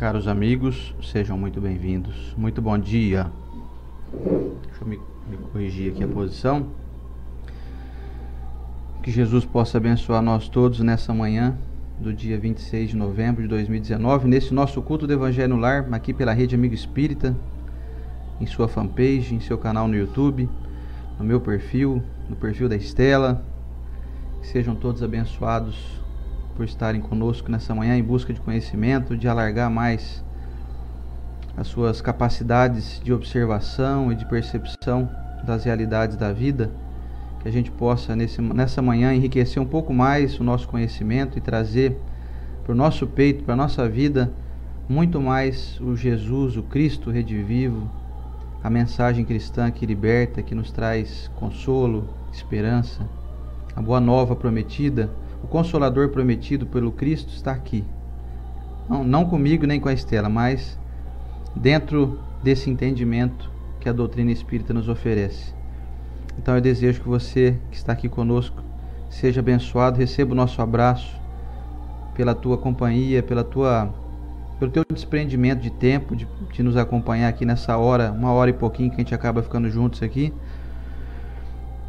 Caros amigos, sejam muito bem-vindos. Muito bom dia. Deixa eu me corrigir aqui a posição. Que Jesus possa abençoar nós todos nessa manhã do dia 26 de novembro de 2019, nesse nosso culto do Evangelho no Lar, aqui pela Rede Amigo Espírita, em sua fanpage, em seu canal no YouTube, no meu perfil, no perfil da Estela. Que sejam todos abençoados por estarem conosco nessa manhã em busca de conhecimento, de alargar mais as suas capacidades de observação e de percepção das realidades da vida, que a gente possa nessa manhã enriquecer um pouco mais o nosso conhecimento e trazer para o nosso peito, para a nossa vida, muito mais o Jesus, o Cristo redivivo, a mensagem cristã que liberta, que nos traz consolo, esperança, a boa nova prometida. O Consolador prometido pelo Cristo está aqui. Não comigo nem com a Estela, mas dentro desse entendimento que a doutrina espírita nos oferece. Então eu desejo que você que está aqui conosco seja abençoado, receba o nosso abraço pela tua companhia, pelo teu desprendimento de tempo, de nos acompanhar aqui nessa hora, 1 hora e pouquinho que a gente acaba ficando juntos aqui.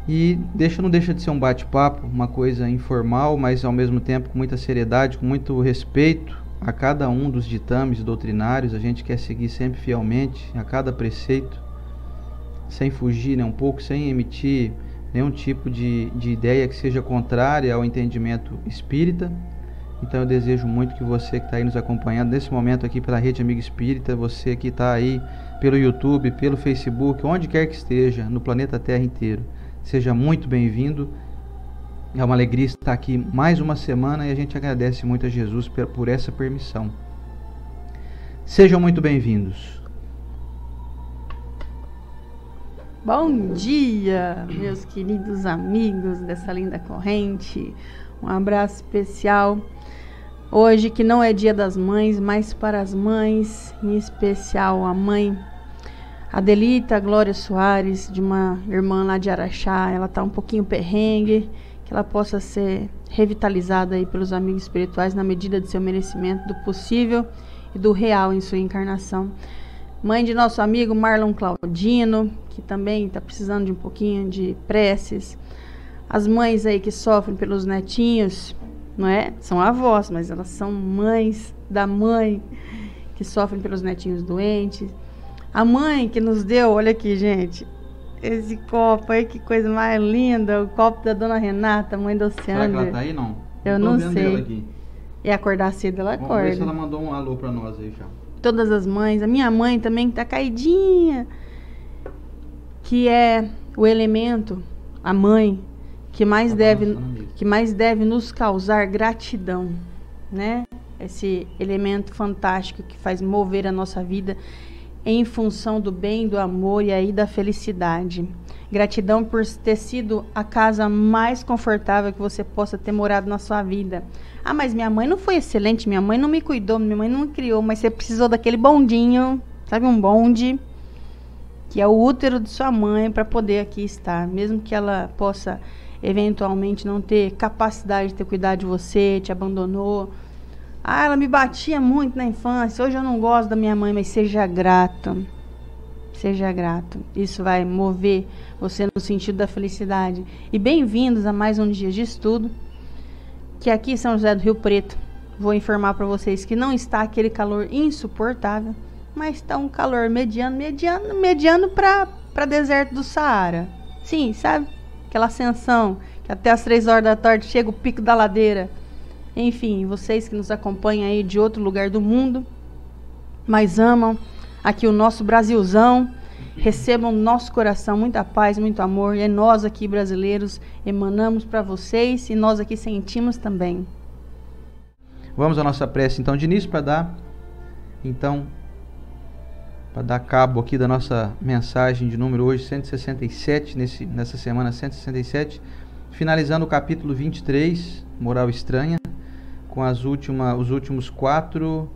E não deixa de ser um bate-papo, uma coisa informal, mas ao mesmo tempo com muita seriedade, com muito respeito a cada um dos ditames doutrinários. A gente quer seguir sempre fielmente a cada preceito, sem fugir nem um pouco, sem emitir nenhum tipo de ideia que seja contrária ao entendimento espírita. Então eu desejo muito que você que está aí nos acompanhando nesse momento aqui pela Rede Amigo Espírita, você que está aí pelo YouTube, pelo Facebook, onde quer que esteja, no planeta Terra inteiro, seja muito bem-vindo. É uma alegria estar aqui mais uma semana e a gente agradece muito a Jesus por essa permissão. Sejam muito bem-vindos. Bom dia, meus queridos amigos dessa linda corrente. Um abraço especial. Hoje, que não é Dia das Mães, mas para as mães, em especial a mãe Adelita Glória Soares, de uma irmã lá de Araxá. Ela está um pouquinho perrengue, que ela possa ser revitalizada aí pelos amigos espirituais na medida de seu merecimento, do possível e do real em sua encarnação. Mãe de nosso amigo Marlon Claudino, que também está precisando de um pouquinho de preces. As mães aí que sofrem pelos netinhos, não é? São avós, mas elas são mães da mãe que sofrem pelos netinhos doentes. A mãe que nos deu, olha aqui, gente, esse copo aí, que coisa mais linda, o copo da dona Renata, mãe do Oceano. Será que ela tá aí, não? Eu não sei. E acordar cedo ela acorda. Vamos ver se ela mandou um alô para nós aí já. Todas as mães, a minha mãe também que tá caidinha, que é o elemento, a mãe, que mais deve nos causar gratidão, né? Esse elemento fantástico que faz mover a nossa vida em função do bem, do amor e aí da felicidade. Gratidão por ter sido a casa mais confortável que você possa ter morado na sua vida. Ah, mas minha mãe não foi excelente, minha mãe não me cuidou, minha mãe não me criou, mas você precisou daquele bondinho, sabe, um bonde, que é o útero de sua mãe, para poder aqui estar, mesmo que ela possa eventualmente não ter capacidade de ter cuidado de você, te abandonou. Ah, ela me batia muito na infância, hoje eu não gosto da minha mãe, mas seja grato. Seja grato. Isso vai mover você no sentido da felicidade. E bem-vindos a mais um dia de estudo, que aqui em São José do Rio Preto, vou informar para vocês que não está aquele calor insuportável, mas está um calor mediano para deserto do Saara. Sim, sabe? Aquela ascensão, que até às 3 horas da tarde chega o pico da ladeira. Enfim, vocês que nos acompanham aí de outro lugar do mundo, mas amam aqui o nosso Brasilzão, recebam no nosso coração muita paz, muito amor, e nós aqui brasileiros emanamos para vocês e nós aqui sentimos também. Vamos à nossa prece então de início para dar cabo aqui da nossa mensagem de número hoje 167, nessa semana 167, finalizando o capítulo 23, Moral Estranha, com os últimos 4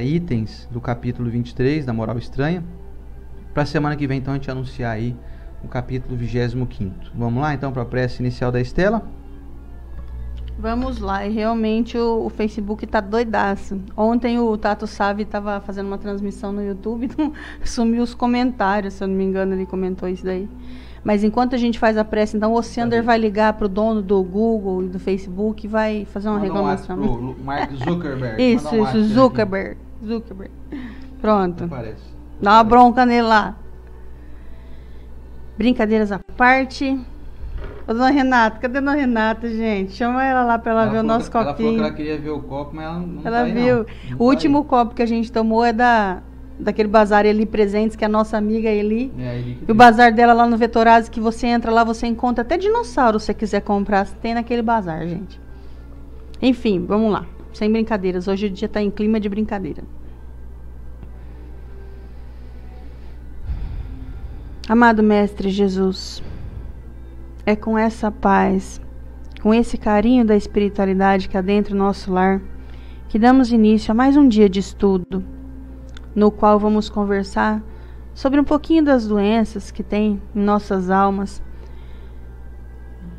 itens do capítulo 23 da Moral Estranha. Para a semana que vem, então, a gente anunciar aí o capítulo 25º. Vamos lá, então, para a prece inicial da Estela? Vamos lá, e realmente o Facebook tá doidaço. Ontem o Tato Savi tava fazendo uma transmissão no YouTube, então sumiu os comentários, se eu não me engano, ele comentou isso daí. Mas enquanto a gente faz a prece, então o Oceander vai ligar pro dono do Google e do Facebook e vai fazer uma reclamação. Pro Mark Zuckerberg. Isso, Zuckerberg. Pronto. Dá uma bronca nele lá. Brincadeiras à parte. Ô, dona Renata, cadê a dona Renata, gente? Chama ela lá pra ela ver o nosso copinho. Ela falou que ela queria ver o copo, mas ela não ela viu. O último copo que a gente tomou é daquele bazar Eli Presentes, que é a nossa amiga Eli. E o bazar dela lá no Vetorazzi, que você entra lá, você encontra até dinossauro, se você quiser comprar, tem naquele bazar, gente. Enfim, vamos lá. Sem brincadeiras. Hoje o dia tá em clima de brincadeira. Amado Mestre Jesus, é com essa paz, com esse carinho da espiritualidade que adentra o nosso lar, que damos início a mais um dia de estudo, no qual vamos conversar sobre um pouquinho das doenças que tem em nossas almas,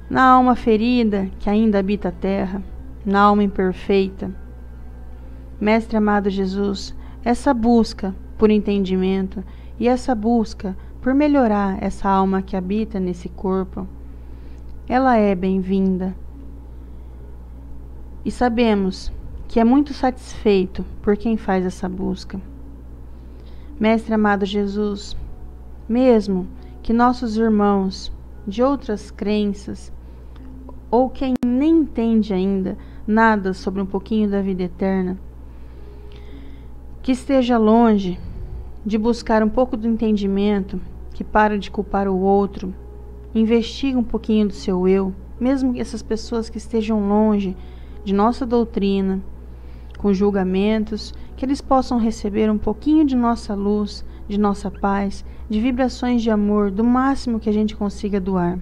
na alma ferida que ainda habita a terra, na alma imperfeita. Mestre amado Jesus, essa busca por entendimento e essa busca por melhorar essa alma que habita nesse corpo, ela é bem-vinda. E sabemos que é muito satisfeito por quem faz essa busca. Mestre amado Jesus, mesmo que nossos irmãos de outras crenças, ou quem nem entende ainda nada sobre um pouquinho da vida eterna, que esteja longe de buscar um pouco do entendimento, que para de culpar o outro, investiga um pouquinho do seu eu, mesmo que essas pessoas que estejam longe de nossa doutrina, com julgamentos, que eles possam receber um pouquinho de nossa luz, de nossa paz, de vibrações de amor, do máximo que a gente consiga doar.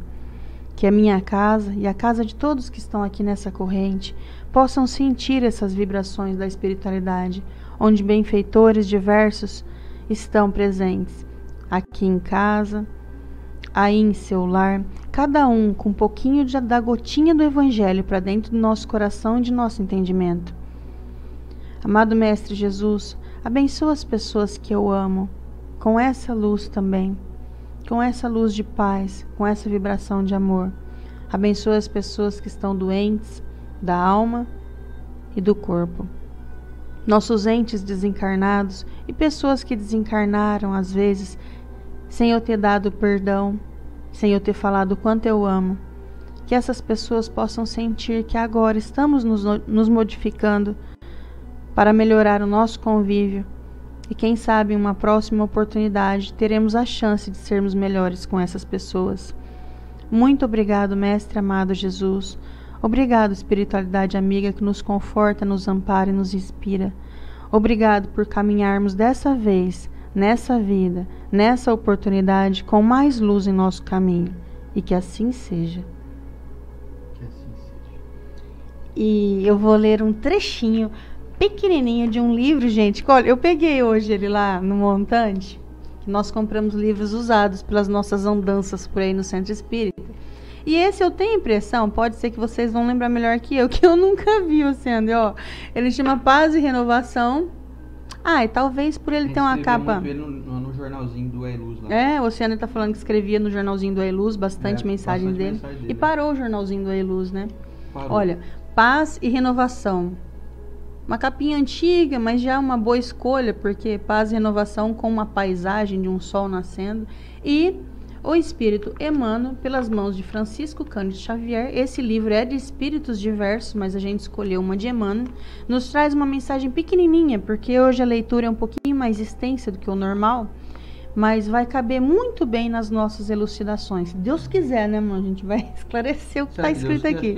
Que a minha casa e a casa de todos que estão aqui nessa corrente possam sentir essas vibrações da espiritualidade, onde benfeitores diversos estão presentes, aqui em casa, aí em seu lar, cada um com um pouquinho da gotinha do Evangelho para dentro do nosso coração e de nosso entendimento. Amado Mestre Jesus, abençoa as pessoas que eu amo, com essa luz também, com essa luz de paz, com essa vibração de amor. Abençoa as pessoas que estão doentes, da alma e do corpo. Nossos entes desencarnados e pessoas que desencarnaram às vezes, sem eu ter dado perdão, sem eu ter falado o quanto eu amo, que essas pessoas possam sentir que agora estamos nos modificando para melhorar o nosso convívio e quem sabe em uma próxima oportunidade teremos a chance de sermos melhores com essas pessoas. Muito obrigado, Mestre amado Jesus. Obrigado, espiritualidade amiga que nos conforta, nos ampara e nos inspira. Obrigado por caminharmos dessa vez, nessa vida, nessa oportunidade, com mais luz em nosso caminho. E que assim seja. Que assim seja. E eu vou ler um trechinho pequenininho de um livro, gente. Olha, eu peguei hoje ele lá no montante, que nós compramos livros usados pelas nossas andanças por aí no Centro Espírita. E esse eu tenho a impressão, pode ser que vocês vão lembrar melhor que eu nunca vi o Sandro, ó. Ele chama Paz e Renovação. Ah, e talvez por ele ter uma capa... Ele no jornalzinho do Ailuz lá. É, o Sandro tá falando que escrevia no jornalzinho do Ailuz bastante mensagem dele. E parou o jornalzinho do Ailuz, né? Parou. Olha, Paz e Renovação. Uma capinha antiga, mas já uma boa escolha, porque Paz e Renovação com uma paisagem de um sol nascendo. E O Espírito Emmanuel, pelas mãos de Francisco Cândido Xavier. Esse livro é de espíritos diversos, mas a gente escolheu uma de Emmanuel. Nos traz uma mensagem pequenininha, porque hoje a leitura é um pouquinho mais extensa do que o normal, mas vai caber muito bem nas nossas elucidações. Se Deus quiser, né, irmão? A gente vai esclarecer o que está escrito aqui.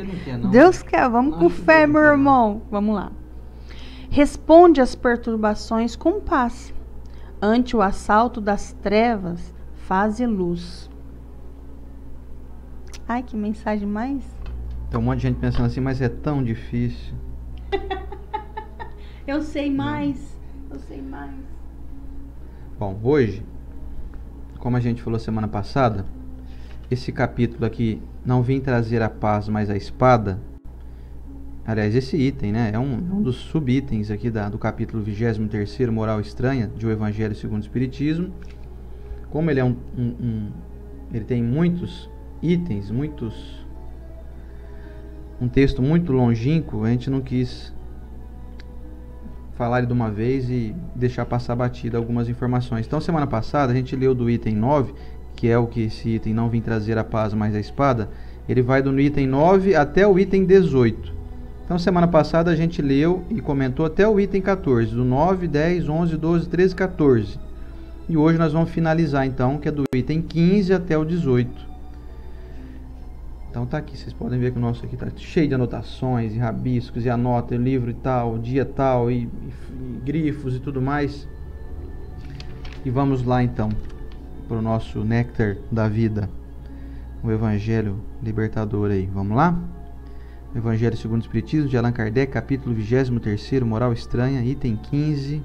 Deus quer, vamos com fé, meu irmão. Vamos lá. Responde às perturbações com paz. Ante o assalto das trevas, faze luz. Ai, que mensagem mais... Tem um monte de gente pensando assim, mas é tão difícil. Eu sei mais. Eu sei mais. Bom, hoje, como a gente falou semana passada, esse capítulo aqui, Não Vim Trazer a Paz, mas a Espada, aliás, esse item, né, é um dos subitens aqui do capítulo 23º, Moral Estranha, de O Evangelho segundo o Espiritismo. Como ele é ele tem muitos itens, um texto muito longínquo, a gente não quis falar ele de uma vez e deixar passar batido algumas informações. Então, semana passada, a gente leu do item 9, que é o que esse item não vem trazer a paz, mas a espada. Ele vai do item 9 até o item 18. Então, semana passada, a gente leu e comentou até o item 14, do 9, 10, 11, 12, 13, 14. E hoje nós vamos finalizar, então, que é do item 15 até o 18. Então tá aqui, vocês podem ver que o nosso aqui tá cheio de anotações, e rabiscos, e anota, e livro e tal, dia tal, e grifos e tudo mais. E vamos lá então, para o nosso néctar da vida, o Evangelho Libertador aí, vamos lá? O Evangelho segundo o Espiritismo, de Allan Kardec, capítulo 23º, Moral Estranha, item 15.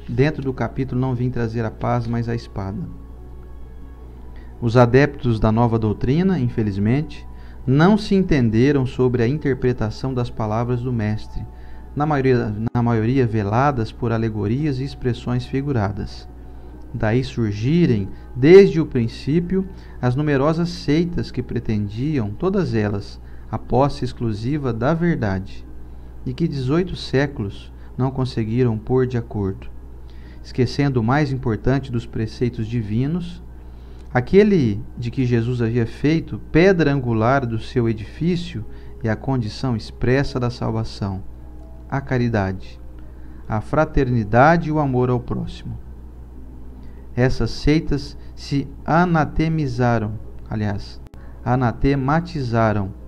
Dentro do capítulo não vim trazer a paz, mas a espada. Os adeptos da nova doutrina, infelizmente, não se entenderam sobre a interpretação das palavras do Mestre, na maioria veladas por alegorias e expressões figuradas. Daí surgirem, desde o princípio, as numerosas seitas que pretendiam, todas elas, a posse exclusiva da verdade, e que 18 séculos não conseguiram pôr de acordo, esquecendo o mais importante dos preceitos divinos, aquele de que Jesus havia feito pedra angular do seu edifício e a condição expressa da salvação, a caridade, a fraternidade e o amor ao próximo. Essas seitas se anatemizaram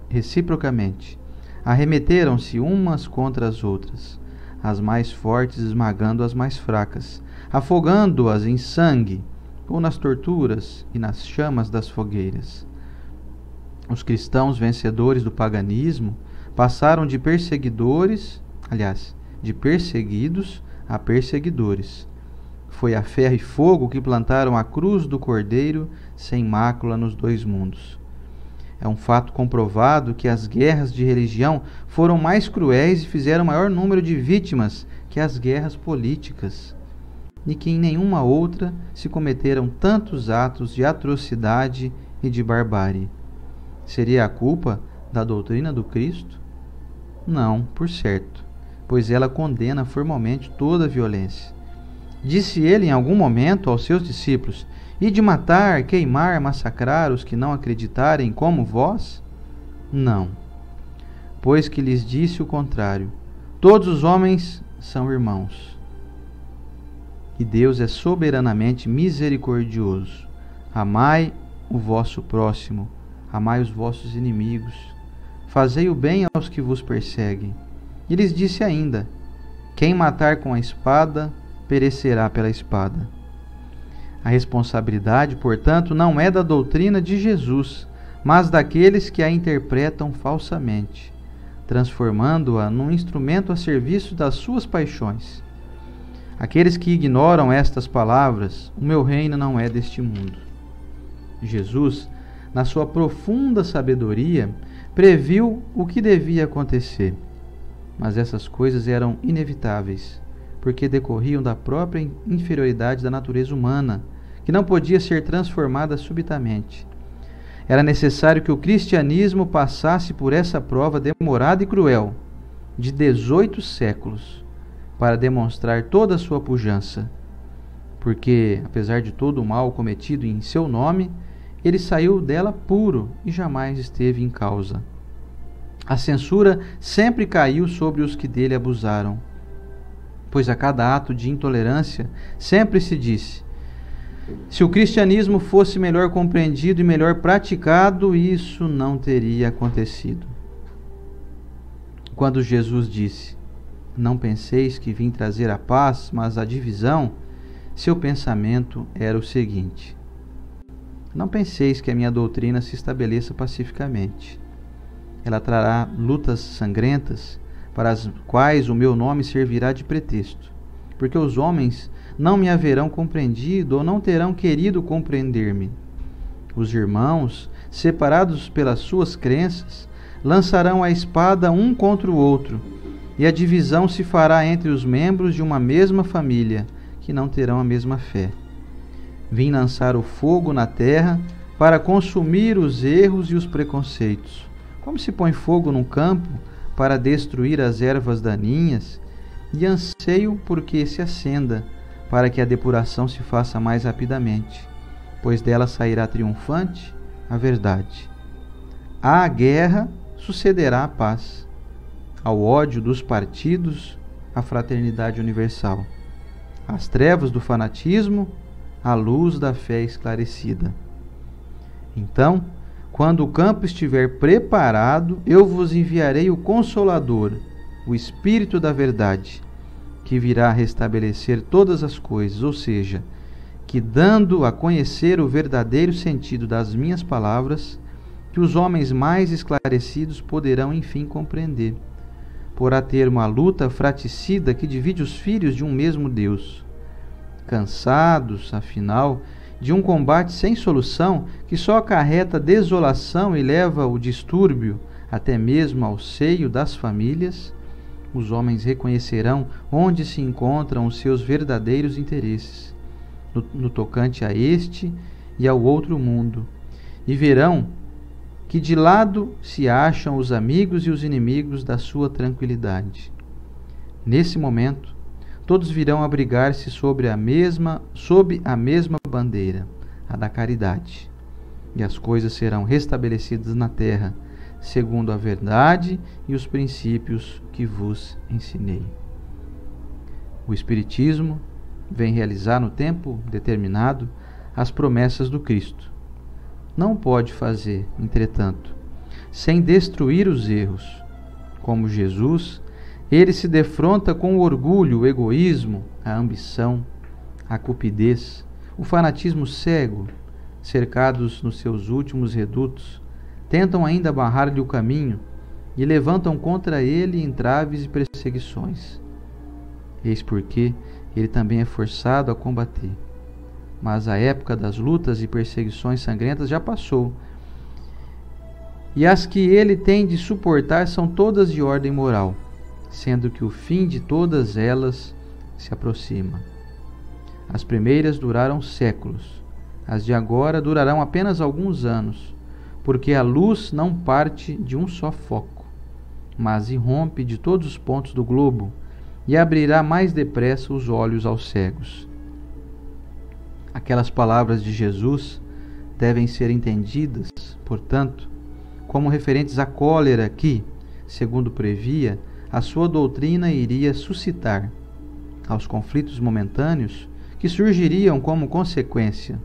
reciprocamente, arremeteram-se umas contra as outras, as mais fortes esmagando as mais fracas, afogando-as em sangue, ou nas torturas e nas chamas das fogueiras. Os cristãos vencedores do paganismo passaram de perseguidos a perseguidores. Foi a ferro e fogo que plantaram a cruz do Cordeiro sem mácula nos dois mundos. É um fato comprovado que as guerras de religião foram mais cruéis e fizeram maior número de vítimas que as guerras políticas, e que em nenhuma outra se cometeram tantos atos de atrocidade e de barbárie. Seria a culpa da doutrina do Cristo? Não, por certo, pois ela condena formalmente toda a violência. Disse ele em algum momento aos seus discípulos: "E de matar, queimar, massacrar os que não acreditarem como vós?" Não, pois que lhes disse o contrário: todos os homens são irmãos. E Deus é soberanamente misericordioso. Amai o vosso próximo, amai os vossos inimigos, fazei o bem aos que vos perseguem. E lhes disse ainda: quem matar com a espada, perecerá pela espada. A responsabilidade, portanto, não é da doutrina de Jesus, mas daqueles que a interpretam falsamente, transformando-a num instrumento a serviço das suas paixões. Aqueles que ignoram estas palavras, o meu reino não é deste mundo. Jesus, na sua profunda sabedoria, previu o que devia acontecer, mas essas coisas eram inevitáveis, porque decorriam da própria inferioridade da natureza humana, que não podia ser transformada subitamente. Era necessário que o cristianismo passasse por essa prova demorada e cruel, de 18 séculos, para demonstrar toda a sua pujança, porque, apesar de todo o mal cometido em seu nome, ele saiu dela puro e jamais esteve em causa. A censura sempre caiu sobre os que dele abusaram, pois a cada ato de intolerância sempre se disse: se o cristianismo fosse melhor compreendido e melhor praticado, isso não teria acontecido. Quando Jesus disse: não penseis que vim trazer a paz, mas a divisão, seu pensamento era o seguinte: não penseis que a minha doutrina se estabeleça pacificamente. Ela trará lutas sangrentas, para as quais o meu nome servirá de pretexto, porque os homens não me haverão compreendido ou não terão querido compreender-me. Os irmãos, separados pelas suas crenças, lançarão a espada um contra o outro, e a divisão se fará entre os membros de uma mesma família, que não terão a mesma fé. Vim lançar o fogo na terra para consumir os erros e os preconceitos. Como se põe fogo num campo para destruir as ervas daninhas, e anseio por que se acenda, para que a depuração se faça mais rapidamente, pois dela sairá triunfante a verdade. À guerra sucederá a paz, ao ódio dos partidos a fraternidade universal, às trevas do fanatismo a luz da fé esclarecida. Então, quando o campo estiver preparado, eu vos enviarei o Consolador, o Espírito da Verdade, que virá restabelecer todas as coisas, ou seja, que dando a conhecer o verdadeiro sentido das minhas palavras, que os homens mais esclarecidos poderão enfim compreender, por a termo a luta fraticida que divide os filhos de um mesmo Deus. Cansados, afinal, de um combate sem solução que só acarreta desolação e leva o distúrbio até mesmo ao seio das famílias, os homens reconhecerão onde se encontram os seus verdadeiros interesses, no tocante a este e ao outro mundo, e verão que de lado se acham os amigos e os inimigos da sua tranquilidade. Nesse momento, todos virão abrigar-se sob a mesma bandeira, a da caridade, e as coisas serão restabelecidas na terra, segundo a verdade e os princípios que vos ensinei. O Espiritismo vem realizar no tempo determinado as promessas do Cristo. Não pode fazer, entretanto, sem destruir os erros. Como Jesus, ele se defronta com o orgulho, o egoísmo, a ambição, a cupidez, o fanatismo cego, cercados nos seus últimos redutos, tentam ainda barrar-lhe o caminho e levantam contra ele entraves e perseguições. Eis porque ele também é forçado a combater. Mas a época das lutas e perseguições sangrentas já passou, e as que ele tem de suportar são todas de ordem moral, sendo que o fim de todas elas se aproxima. As primeiras duraram séculos, as de agora durarão apenas alguns anos, porque a luz não parte de um só foco, mas irrompe de todos os pontos do globo e abrirá mais depressa os olhos aos cegos. Aquelas palavras de Jesus devem ser entendidas, portanto, como referentes à cólera que, segundo previa, a sua doutrina iria suscitar, aos conflitos momentâneos que surgiriam como consequência,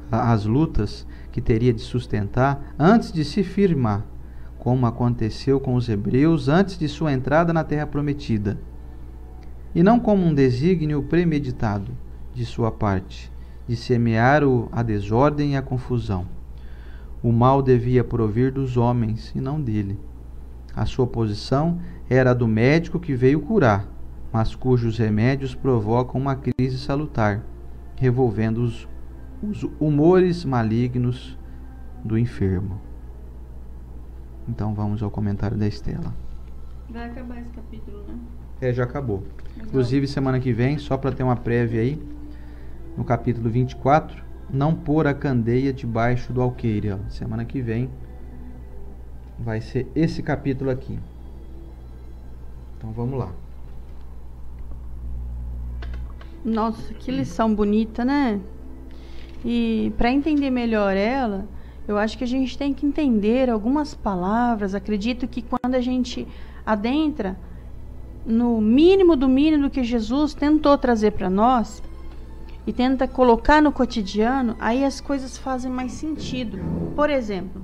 às lutas que teria de sustentar antes de se firmar, como aconteceu com os hebreus antes de sua entrada na terra prometida, e não como um desígnio premeditado de sua parte, de semear a desordem e a confusão. O mal devia provir dos homens e não dele. A sua posição era a do médico que veio curar, mas cujos remédios provocam uma crise salutar, revolvendo os humores malignos do enfermo. Então vamos ao comentário da Estela. Vai acabar esse capítulo, né? Já acabou. Inclusive, semana que vem, só para ter uma prévia aí, no capítulo 24, não pôr a candeia debaixo do alqueire. Ó. Semana que vem vai ser esse capítulo aqui. Então vamos lá. Nossa, que lição bonita, né? E para entender melhor ela, eu acho que a gente tem que entender algumas palavras. Acredito que quando a gente adentra no mínimo do mínimo que Jesus tentou trazer para nós e tenta colocar no cotidiano, aí as coisas fazem mais sentido. Por exemplo,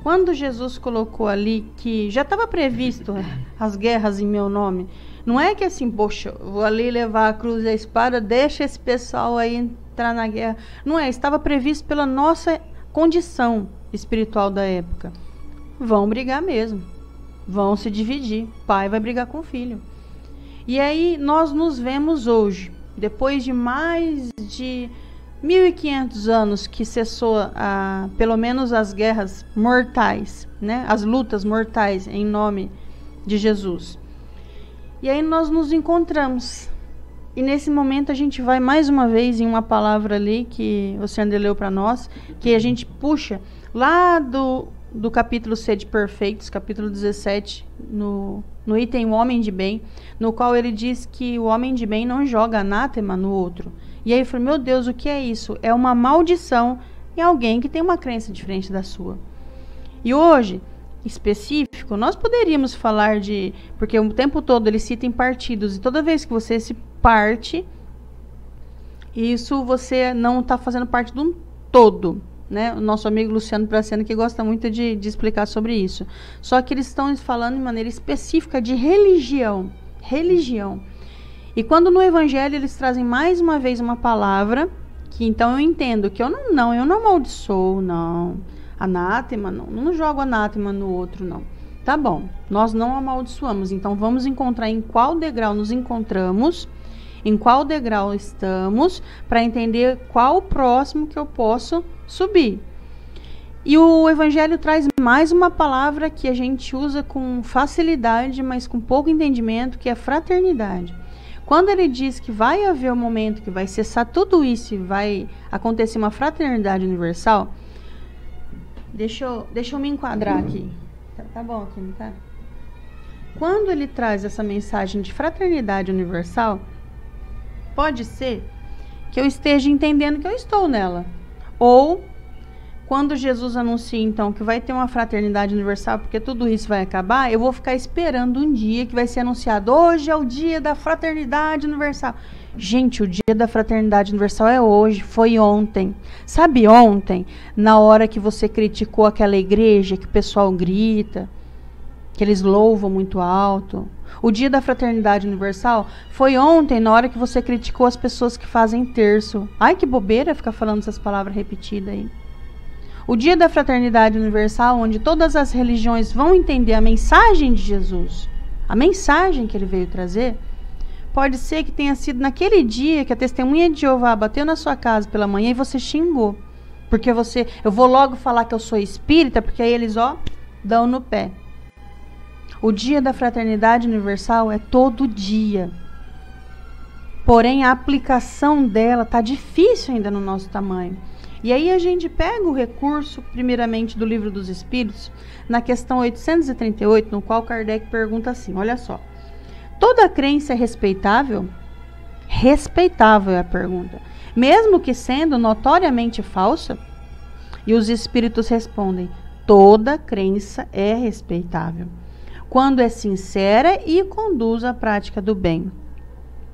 quando Jesus colocou ali que já estava previsto as guerras em meu nome, não é que assim, poxa, vou ali levar a cruz e a espada, deixa esse pessoal aí entrar na guerra. Não é, estava previsto pela nossa condição espiritual da época. Vão brigar mesmo, vão se dividir, pai vai brigar com o filho. E aí nós nos vemos hoje, depois de mais de 1.500 anos que cessou pelo menos as guerras mortais, né? As lutas mortais em nome de Jesus. E aí nós nos encontramos. E nesse momento a gente vai mais uma vez em uma palavra ali que o Senhor leu para nós, que a gente puxa lá do capítulo Sede Perfeitos, capítulo 17, no item O Homem de Bem, no qual ele diz que o homem de bem não joga anátema no outro. E aí eu falei, meu Deus, o que é isso? É uma maldição em alguém que tem uma crença diferente da sua. E hoje, específico, nós poderíamos falar de... Porque o tempo todo ele cita em partidos, e toda vez que você se parte, isso você não está fazendo parte de um todo, né? O nosso amigo Luciano Praciano, que gosta muito de explicar sobre isso. Só que eles estão falando de maneira específica de religião. E quando no Evangelho eles trazem mais uma vez uma palavra, que então eu entendo que eu não amaldiçoo, não. Anátema, não jogo anátema no outro, não. Tá bom, nós não amaldiçoamos, então vamos encontrar em qual degrau nos encontramos, em qual degrau estamos, para entender qual o próximo que eu posso subir. E o Evangelho traz mais uma palavra que a gente usa com facilidade, mas com pouco entendimento, que é fraternidade. Quando ele diz que vai haver um momento que vai cessar tudo isso e vai acontecer uma fraternidade universal, deixa eu me enquadrar aqui. Tá bom aqui, não tá? Quando ele traz essa mensagem de fraternidade universal, pode ser que eu esteja entendendo que eu estou nela. Ou, quando Jesus anuncia, então, que vai ter uma fraternidade universal, porque tudo isso vai acabar, eu vou ficar esperando um dia que vai ser anunciado, hoje é o dia da fraternidade universal. Gente, o dia da fraternidade universal é hoje, foi ontem. Sabe ontem, na hora que você criticou aquela igreja, que o pessoal grita, que eles louvam muito alto? O dia da fraternidade universal foi ontem, na hora que você criticou as pessoas que fazem terço. Ai, que bobeira ficar falando essas palavras repetidas aí. O dia da fraternidade universal, onde todas as religiões vão entender a mensagem de Jesus, a mensagem que ele veio trazer, pode ser que tenha sido naquele dia que a testemunha de Jeová bateu na sua casa pela manhã e você xingou. Porque eu vou logo falar que eu sou espírita, porque aí eles, dão no pé. O dia da fraternidade universal é todo dia. Porém, a aplicação dela está difícil ainda no nosso tamanho. E aí a gente pega o recurso, primeiramente, do Livro dos Espíritos, na questão 838, no qual Kardec pergunta assim, olha só. Toda crença é respeitável? Respeitável é a pergunta. Mesmo que sendo notoriamente falsa? E os espíritos respondem, toda crença é respeitável, quando é sincera e conduz à prática do bem.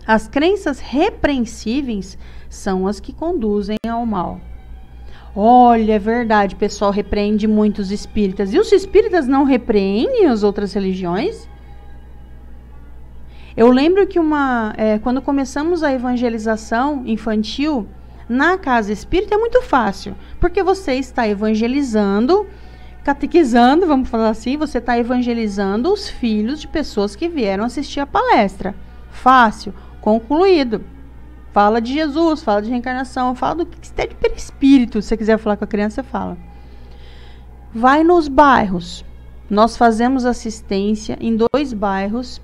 As crenças repreensíveis são as que conduzem ao mal. Olha, é verdade, o pessoal repreende muito os espíritas. E os espíritas não repreendem as outras religiões? Eu lembro que quando começamos a evangelização infantil, na casa espírita é muito fácil, porque você está evangelizando, catequizando, vamos falar assim, você está evangelizando os filhos de pessoas que vieram assistir a palestra. Fácil, concluído. Fala de Jesus, fala de reencarnação, fala do que está de perispírito. Se você quiser falar com a criança, você fala. Vai nos bairros. Nós fazemos assistência em 2 bairros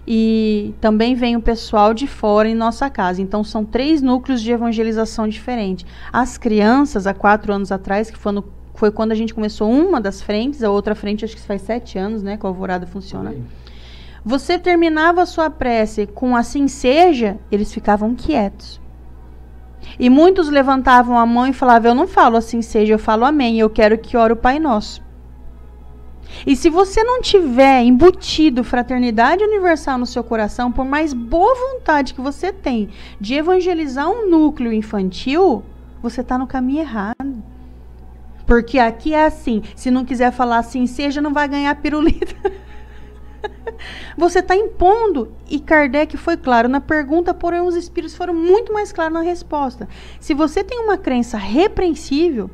e também vem o pessoal de fora em nossa casa. Então, são 3 núcleos de evangelização diferentes. As crianças, há 4 anos atrás, que foi quando a gente começou uma das frentes, a outra frente acho que faz 7 anos, né, que a Alvorada funciona. Você terminava a sua prece com assim seja, eles ficavam quietos. E muitos levantavam a mão e falavam, eu não falo assim seja, eu falo amém, eu quero que ore o Pai Nosso. E se você não tiver embutido fraternidade universal no seu coração, por mais boa vontade que você tem de evangelizar um núcleo infantil, você está no caminho errado. Porque aqui é assim, se não quiser falar assim seja, não vai ganhar pirulita. Você está impondo, e Kardec foi claro na pergunta, porém os espíritos foram muito mais claros na resposta. Se você tem uma crença repreensível,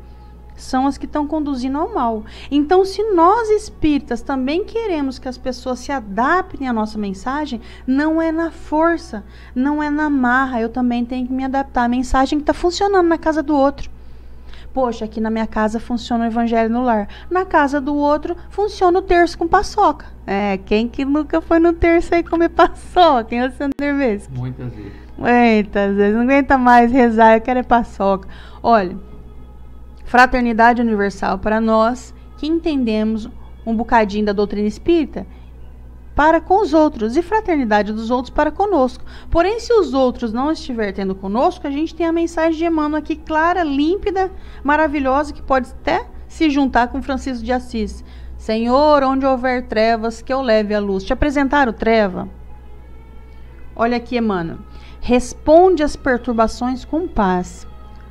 são as que estão conduzindo ao mal. Então, se nós espíritas também queremos que as pessoas se adaptem à nossa mensagem, não é na força, não é na marra, eu também tenho que me adaptar à mensagem que está funcionando na casa do outro. Poxa, aqui na minha casa funciona o Evangelho no Lar. Na casa do outro funciona o terço com paçoca. Quem que nunca foi no terço aí comer paçoca, hein, Sander Vesco? Muitas vezes. Muitas vezes. Não aguenta mais rezar, eu quero é paçoca. Olha, fraternidade universal para nós que entendemos um bocadinho da doutrina espírita para com os outros e fraternidade dos outros para conosco. Porém, se os outros não estiverem tendo conosco, a gente tem a mensagem de Emmanuel aqui clara, límpida, maravilhosa, que pode até se juntar com Francisco de Assis. Senhor, onde houver trevas, que eu leve a luz. Te apresentaram treva? Olha aqui, Emmanuel. Responde às perturbações com paz.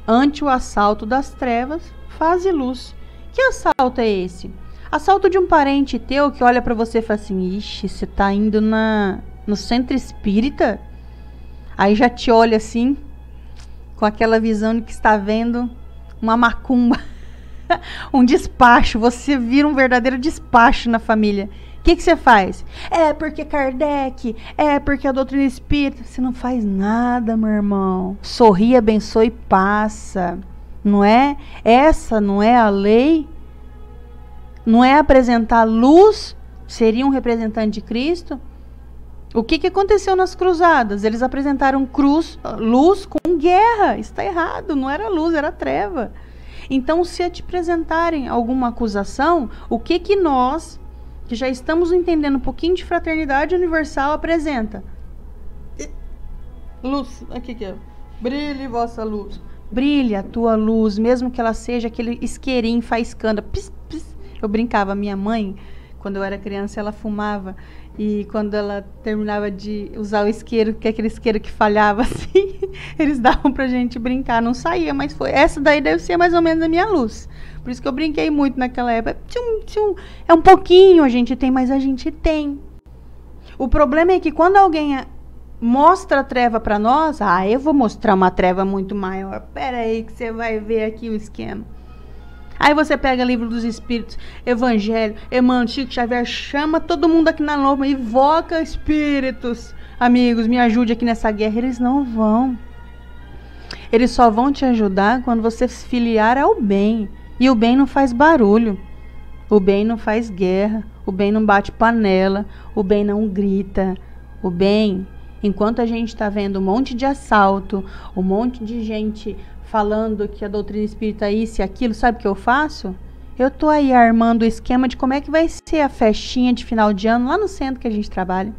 Ante o assalto das trevas, faze luz. Que assalto é esse? Assalto de um parente teu que olha pra você e fala assim, ixi, você tá indo no centro espírita? Aí já te olha assim, com aquela visão de que está vendo uma macumba, um despacho, você vira um verdadeiro despacho na família. O que você faz? É porque Kardec, é porque a doutrina espírita. Você não faz nada, meu irmão. Sorri, abençoe e passa. Não é? Essa não é a lei? Não é apresentar luz? Seria um representante de Cristo? O que aconteceu nas cruzadas? Eles apresentaram luz com guerra. Isso está errado. Não era luz, era treva. Então, se te apresentarem alguma acusação, o que nós, que já estamos entendendo um pouquinho de fraternidade universal, apresenta? Luz. Aqui, brilhe vossa luz. Brilha a tua luz, mesmo que ela seja aquele isqueirinho faiscando. Pis, pis. Eu brincava, minha mãe, quando eu era criança, ela fumava. E quando ela terminava de usar o isqueiro, que é aquele isqueiro que falhava assim, eles davam pra gente brincar. Não saía, mas foi. Essa daí deve ser mais ou menos a minha luz. Por isso que eu brinquei muito naquela época. Tchum, tchum. É um pouquinho a gente tem, mas a gente tem. O problema é que quando alguém mostra a treva pra nós, eu vou mostrar uma treva muito maior. Pera aí que você vai ver aqui o esquema. Aí você pega Livro dos Espíritos, Evangelho, Emmanuel, Chico Xavier, chama todo mundo aqui na loma, invoca espíritos. Amigos, me ajude aqui nessa guerra. Eles não vão. Eles só vão te ajudar quando você se filiar ao bem. E o bem não faz barulho. O bem não faz guerra. O bem não bate panela. O bem não grita. O bem, enquanto a gente está vendo um monte de assalto, um monte de gente falando que a doutrina espírita é isso e aquilo, sabe o que eu faço? Eu tô aí armando o esquema de como é que vai ser a festinha de final de ano lá no centro que a gente trabalha.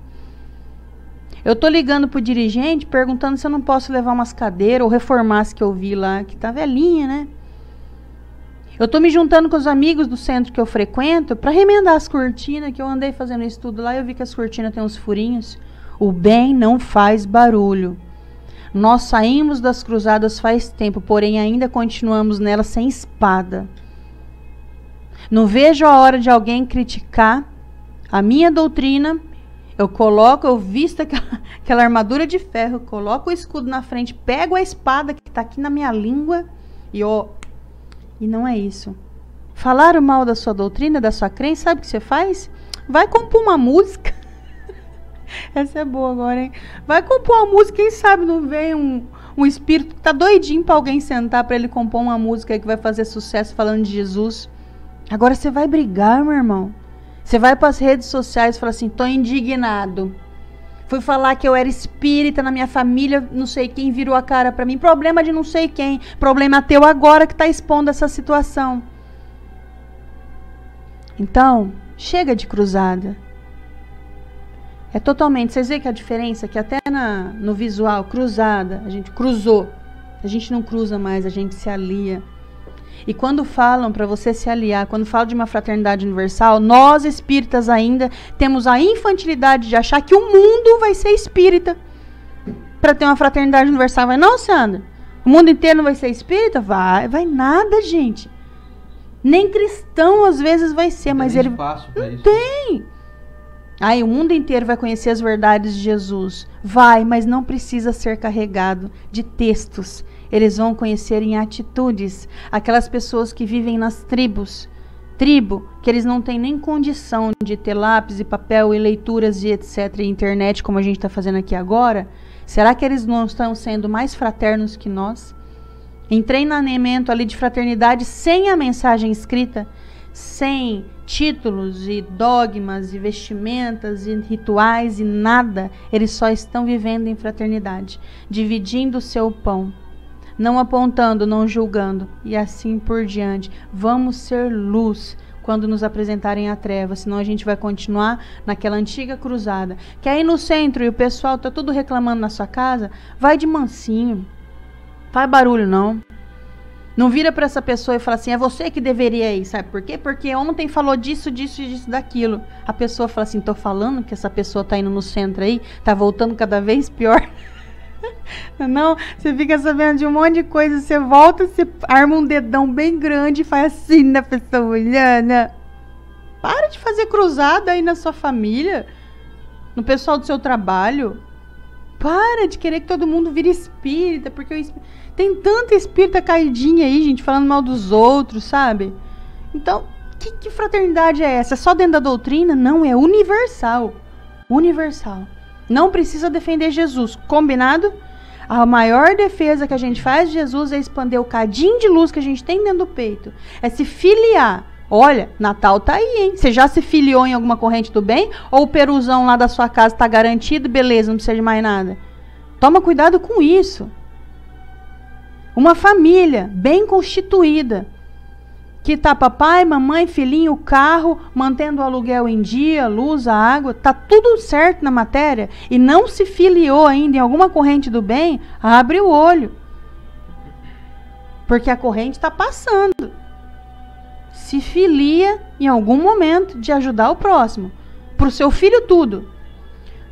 Eu tô ligando pro dirigente perguntando se eu não posso levar umas cadeiras ou reformar as que eu vi lá, que tá velhinha, né? Eu tô me juntando com os amigos do centro que eu frequento para remendar as cortinas, que eu andei fazendo estudo lá e eu vi que as cortinas têm uns furinhos. O bem não faz barulho. Nós saímos das cruzadas faz tempo, porém ainda continuamos nelas sem espada. Não vejo a hora de alguém criticar a minha doutrina. Eu visto aquela armadura de ferro, eu coloco o escudo na frente, pego a espada que está aqui na minha língua e não é isso. Falaram mal da sua doutrina, da sua crença, sabe o que você faz? Vai compor uma música. Essa é boa agora, hein? Vai compor uma música, quem sabe não vem um espírito que tá doidinho pra alguém sentar pra ele compor uma música que vai fazer sucesso falando de Jesus. Agora você vai brigar, meu irmão. Você vai pras redes sociais e fala assim, tô indignado. Fui falar que eu era espírita na minha família, não sei quem virou a cara pra mim. Problema de não sei quem. Problema teu agora que tá expondo essa situação. Então, chega de cruzada. É totalmente, vocês veem que a diferença, que até no visual, cruzada, a gente cruzou. A gente não cruza mais, a gente se alia. E quando falam para você se aliar, quando falam de uma fraternidade universal, nós espíritas ainda temos a infantilidade de achar que o mundo vai ser espírita para ter uma fraternidade universal. Vai não, Sandra? O mundo inteiro não vai ser espírita? Vai nada, gente. Nem cristão às vezes vai ser, mas ele não tem. Aí o mundo inteiro vai conhecer as verdades de Jesus. Vai, mas não precisa ser carregado de textos eles vão conhecer em atitudes aquelas pessoas que vivem nas tribos. Tribo, que eles não têm nem condição de ter lápis e papel e leituras e etc. e internet, como a gente está fazendo aqui agora. Será que eles não estão sendo mais fraternos que nós? Em treinamento ali de fraternidade, sem a mensagem escrita, sem títulos e dogmas e vestimentas e rituais e nada, eles só estão vivendo em fraternidade, dividindo o seu pão, não apontando, não julgando e assim por diante. Vamos ser luz quando nos apresentarem a treva, senão a gente vai continuar naquela antiga cruzada. Que aí no centro e o pessoal está tudo reclamando na sua casa, vai de mansinho, faz barulho não. Não vira para essa pessoa e fala assim, é você que deveria ir, sabe por quê? Porque ontem falou disso, disso e disso, daquilo. A pessoa fala assim, tô falando que essa pessoa tá indo no centro aí, tá voltando cada vez pior. Não, você fica sabendo de um monte de coisa, você volta, você arma um dedão bem grande e faz assim na pessoa, Liana. Para de fazer cruzada aí na sua família, no pessoal do seu trabalho. Para de querer que todo mundo vire espírita, porque tem tanta espírita caidinha aí, gente, falando mal dos outros, sabe? Então, que fraternidade é essa? É só dentro da doutrina? Não, é universal. Universal. Não precisa defender Jesus, combinado? A maior defesa que a gente faz de Jesus é expandir o cadinho de luz que a gente tem dentro do peito. É se filiar. Olha, Natal tá aí, hein? Você já se filiou em alguma corrente do bem? Ou o peruzão lá da sua casa tá garantido? Beleza, não precisa de mais nada. Toma cuidado com isso. Uma família bem constituída, que tá papai, mamãe, filhinho, carro, mantendo o aluguel em dia, luz, a água, tá tudo certo na matéria e não se filiou ainda em alguma corrente do bem, abre o olho. Porque a corrente está passando. Se filia em algum momento de ajudar o próximo. Para o seu filho tudo.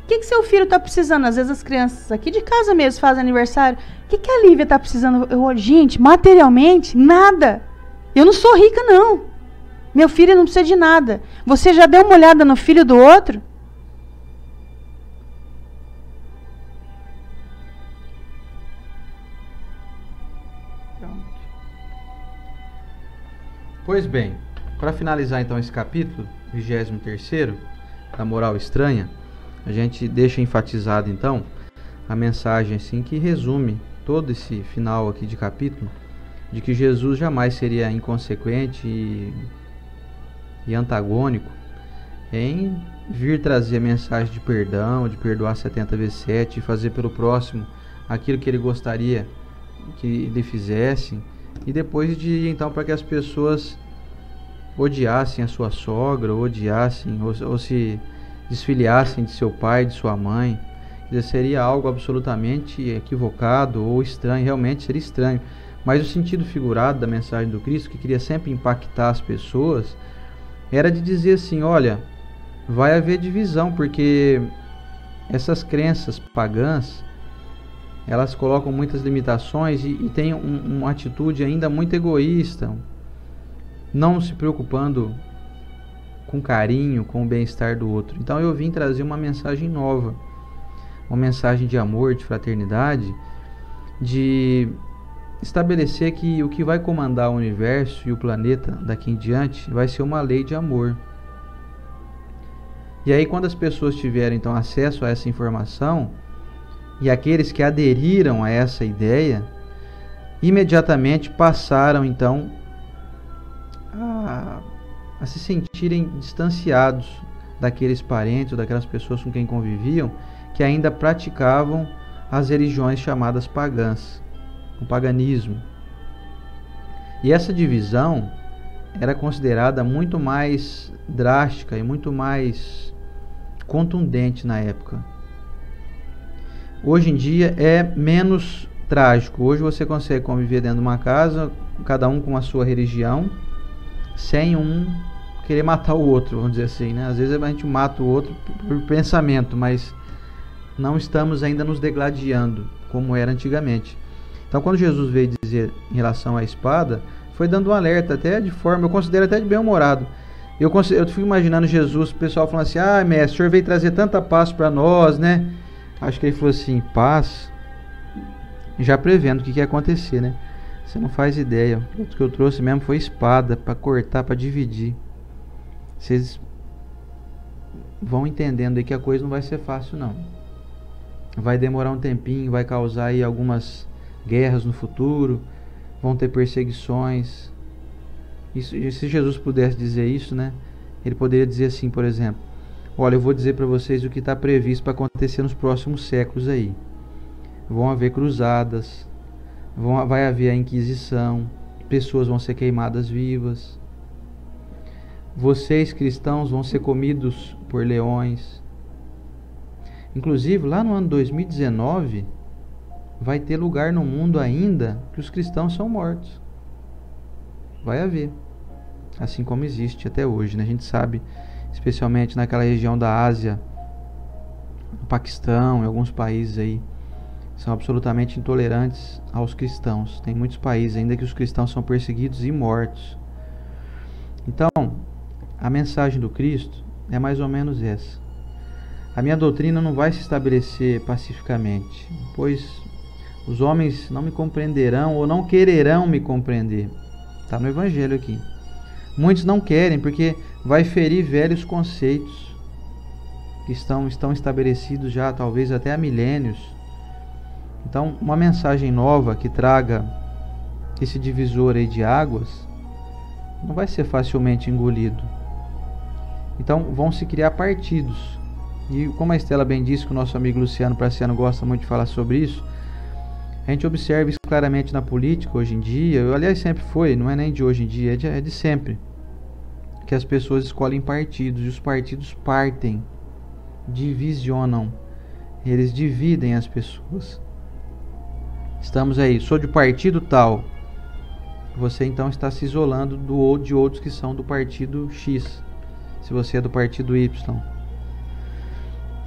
O que seu filho está precisando? Às vezes as crianças aqui de casa mesmo fazem aniversário. O que a Lívia está precisando? Gente, materialmente, nada. Eu não sou rica, não. Meu filho não precisa de nada. Você já deu uma olhada no filho do outro? Pronto. Pois bem, para finalizar então esse capítulo, 23º, da moral estranha, a gente deixa enfatizado então a mensagem assim que resume todo esse final aqui de capítulo, de que Jesus jamais seria inconsequente e antagônico em vir trazer a mensagem de perdão, de perdoar 70 vezes 7, fazer pelo próximo aquilo que ele gostaria que lhe fizessem, e depois de então para que as pessoas odiassem a sua sogra, odiassem ou se desfiliassem de seu pai, de sua mãe. Quer dizer, seria algo absolutamente equivocado ou estranho, realmente seria estranho. Mas o sentido figurado da mensagem do Cristo, que queria sempre impactar as pessoas, era de dizer assim, olha, vai haver divisão, porque essas crenças pagãs, elas colocam muitas limitações e têm uma atitude ainda muito egoísta, não se preocupando com carinho, com o bem-estar do outro. Então eu vim trazer uma mensagem nova, uma mensagem de amor, de fraternidade, de estabelecer que o que vai comandar o universo e o planeta daqui em diante vai ser uma lei de amor. E aí quando as pessoas tiverem então acesso a essa informação, e aqueles que aderiram a essa ideia, imediatamente passaram então a se sentirem distanciados daqueles parentes ou daquelas pessoas com quem conviviam, que ainda praticavam as religiões chamadas pagãs, o paganismo. E essa divisão era considerada muito mais drástica e muito mais contundente na época. Hoje em dia é menos trágico. Hoje você consegue conviver dentro de uma casa, cada um com a sua religião, sem um querer matar o outro, vamos dizer assim, né? Às vezes a gente mata o outro por pensamento, mas não estamos ainda nos degladiando como era antigamente. Então quando Jesus veio dizer em relação à espada, foi dando um alerta até de forma, eu considero até de bem-humorado. Eu fico imaginando Jesus, o pessoal falando assim, mestre, o senhor veio trazer tanta paz para nós, né? Acho que ele falou assim, paz? já prevendo o que ia acontecer, né? Você não faz ideia. O que eu trouxe mesmo foi espada para cortar, para dividir. Vocês vão entendendo aí que a coisa não vai ser fácil, não. Vai demorar um tempinho, vai causar aí algumas guerras no futuro, vão ter perseguições. Isso, se Jesus pudesse dizer isso, né? Ele poderia dizer assim, por exemplo: olha, eu vou dizer para vocês o que está previsto para acontecer nos próximos séculos aí. Vão haver cruzadas, vai haver a Inquisição, pessoas vão ser queimadas vivas, vocês cristãos vão ser comidos por leões. Inclusive, lá no ano 2019, vai ter lugar no mundo ainda que os cristãos são mortos. Vai haver. Assim como existe até hoje, né? A gente sabe, especialmente naquela região da Ásia, no Paquistão, em alguns países aí, são absolutamente intolerantes aos cristãos. Tem muitos países ainda que os cristãos são perseguidos e mortos. Então, a mensagem do Cristo é mais ou menos essa. A minha doutrina não vai se estabelecer pacificamente, pois os homens não me compreenderão ou não quererão me compreender. Está no Evangelho aqui. Muitos não querem porque vai ferir velhos conceitos que estão estabelecidos já talvez até há milênios. Então, uma mensagem nova que traga esse divisor aí de águas não vai ser facilmente engolido. Então, vão se criar partidos. E como a Estela bem disse, que o nosso amigo Luciano Praciano gosta muito de falar sobre isso, a gente observa isso claramente na política hoje em dia. Aliás, sempre foi, não é nem de hoje em dia, é de sempre, que as pessoas escolhem partidos e os partidos partem, divisionam, eles dividem as pessoas. Estamos aí, sou de partido tal, você então está se isolando de outros que são do partido X, se você é do partido Y.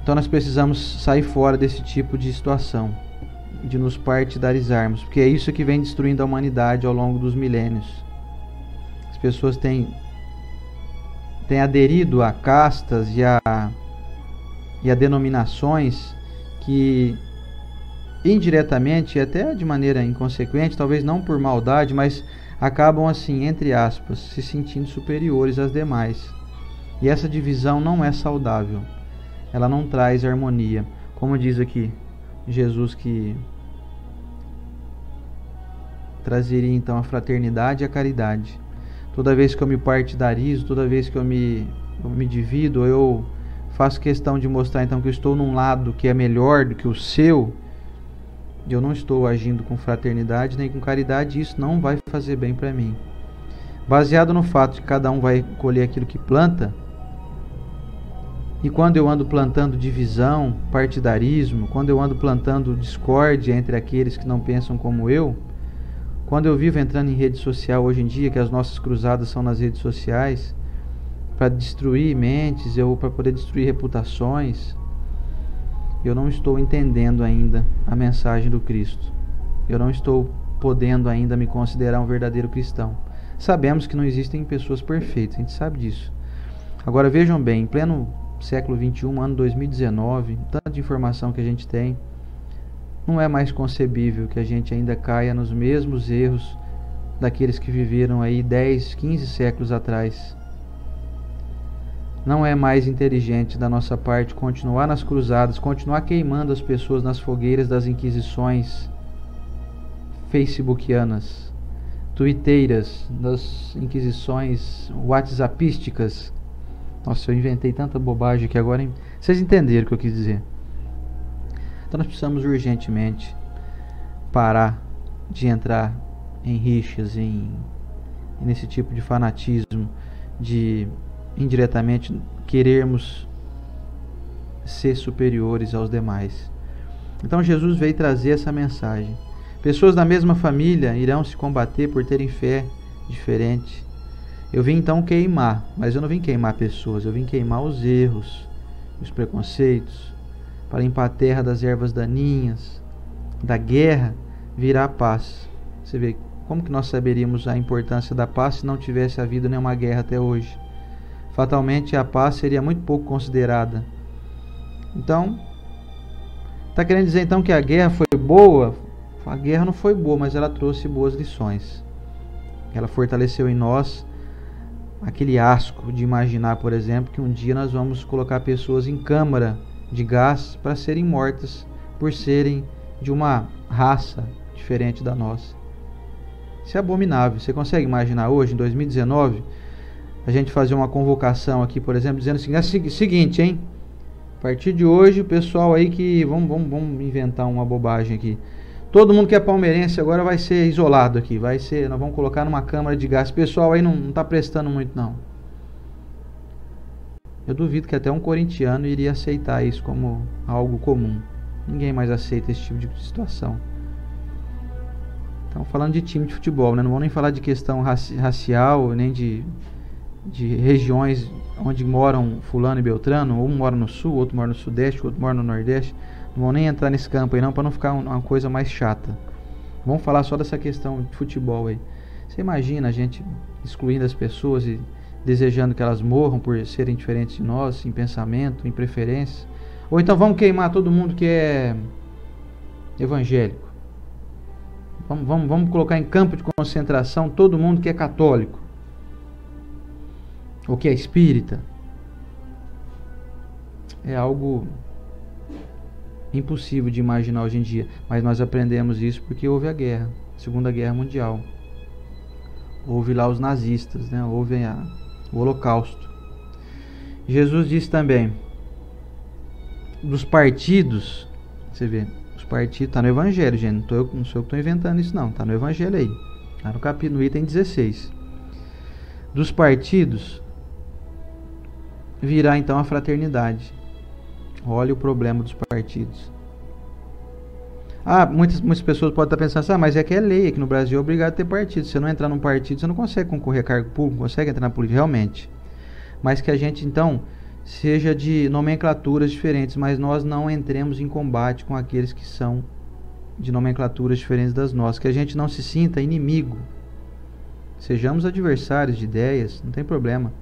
Então nós precisamos sair fora desse tipo de situação, de nos partidarizarmos, porque é isso que vem destruindo a humanidade ao longo dos milênios. As pessoas têm aderido a castas e a denominações que indiretamente e até de maneira inconsequente, talvez não por maldade, mas acabam assim, entre aspas, se sentindo superiores às demais. E essa divisão não é saudável. Ela não traz harmonia. Como diz aqui Jesus, que trazeria então a fraternidade e a caridade. Toda vez que eu me partidarizo, toda vez que eu me divido, eu faço questão de mostrar então que eu estou num lado que é melhor do que o seu, eu não estou agindo com fraternidade nem com caridade, e isso não vai fazer bem para mim. Baseado no fato de que cada um vai colher aquilo que planta, e quando eu ando plantando divisão, partidarismo, quando eu ando plantando discórdia entre aqueles que não pensam como eu, quando eu vivo entrando em rede social hoje em dia, que as nossas cruzadas são nas redes sociais, para destruir mentes ou para poder destruir reputações, eu não estou entendendo ainda a mensagem do Cristo. Eu não estou podendo ainda me considerar um verdadeiro cristão. Sabemos que não existem pessoas perfeitas, a gente sabe disso. Agora vejam bem, em pleno século XXI, ano 2019, tanta de informação que a gente tem, não é mais concebível que a gente ainda caia nos mesmos erros daqueles que viveram aí 10, 15 séculos atrás. Não é mais inteligente da nossa parte continuar nas cruzadas, continuar queimando as pessoas nas fogueiras das inquisições facebookianas, twitteiras, das inquisições whatsappísticas. Nossa, eu inventei tanta bobagem que agora... Vocês entenderam o que eu quis dizer. Então nós precisamos urgentemente parar de entrar em rixas, nesse tipo de fanatismo, de indiretamente querermos ser superiores aos demais. Então Jesus veio trazer essa mensagem. Pessoas da mesma família irão se combater por terem fé diferente. Eu vim então queimar, mas eu não vim queimar pessoas, eu vim queimar os erros, os preconceitos, para limpar a terra das ervas daninhas. Da guerra virá a paz. Você vê, como que nós saberíamos a importância da paz se não tivesse havido nenhuma guerra até hoje? Fatalmente a paz seria muito pouco considerada. Então, está querendo dizer então que a guerra foi boa? A guerra não foi boa, mas ela trouxe boas lições. Ela fortaleceu em nós aquele asco de imaginar, por exemplo, que um dia nós vamos colocar pessoas em câmara de gás para serem mortas por serem de uma raça diferente da nossa. Isso é abominável. Você consegue imaginar hoje, em 2019, a gente fazer uma convocação aqui, por exemplo, dizendo assim, seguinte, hein? A partir de hoje, o pessoal aí que... Vamos inventar uma bobagem aqui. Todo mundo que é palmeirense agora vai ser isolado aqui. Nós vamos colocar numa câmara de gás. O pessoal aí não está prestando muito, não. Eu duvido que até um corintiano iria aceitar isso como algo comum. Ninguém mais aceita esse tipo de situação. Estamos falando de time de futebol, né? Não vamos nem falar de questão racial, nem de regiões onde moram fulano e beltrano. Um mora no sul, outro mora no sudeste, outro mora no nordeste. Não vamos nem entrar nesse campo aí não, para não ficar uma coisa mais chata. Vamos falar só dessa questão de futebol aí. Você imagina a gente excluindo as pessoas e desejando que elas morram por serem diferentes de nós, em pensamento, em preferência? Ou então vamos queimar todo mundo que é evangélico? Vamos colocar em campo de concentração todo mundo que é católico? Ou que é espírita? É algo impossível de imaginar hoje em dia. Mas nós aprendemos isso porque houve a guerra, Segunda Guerra Mundial. Houve lá os nazistas, né? Houve o Holocausto. Jesus disse também dos partidos. Você vê, os partidos, está no Evangelho, gente. Não sou eu que estou inventando isso, não. Está no Evangelho aí. Está no capítulo, no item 16. Dos partidos virá então a fraternidade. Olha o problema dos partidos. Muitas pessoas podem estar pensando assim, mas é que é lei, aqui no Brasil é obrigado a ter partido. Se você não entrar num partido, você não consegue concorrer a cargo público, não consegue entrar na política, realmente. Mas que a gente, então, seja de nomenclaturas diferentes, mas nós não entremos em combate com aqueles que são de nomenclaturas diferentes das nossas. Que a gente não se sinta inimigo. Sejamos adversários de ideias, não tem problema.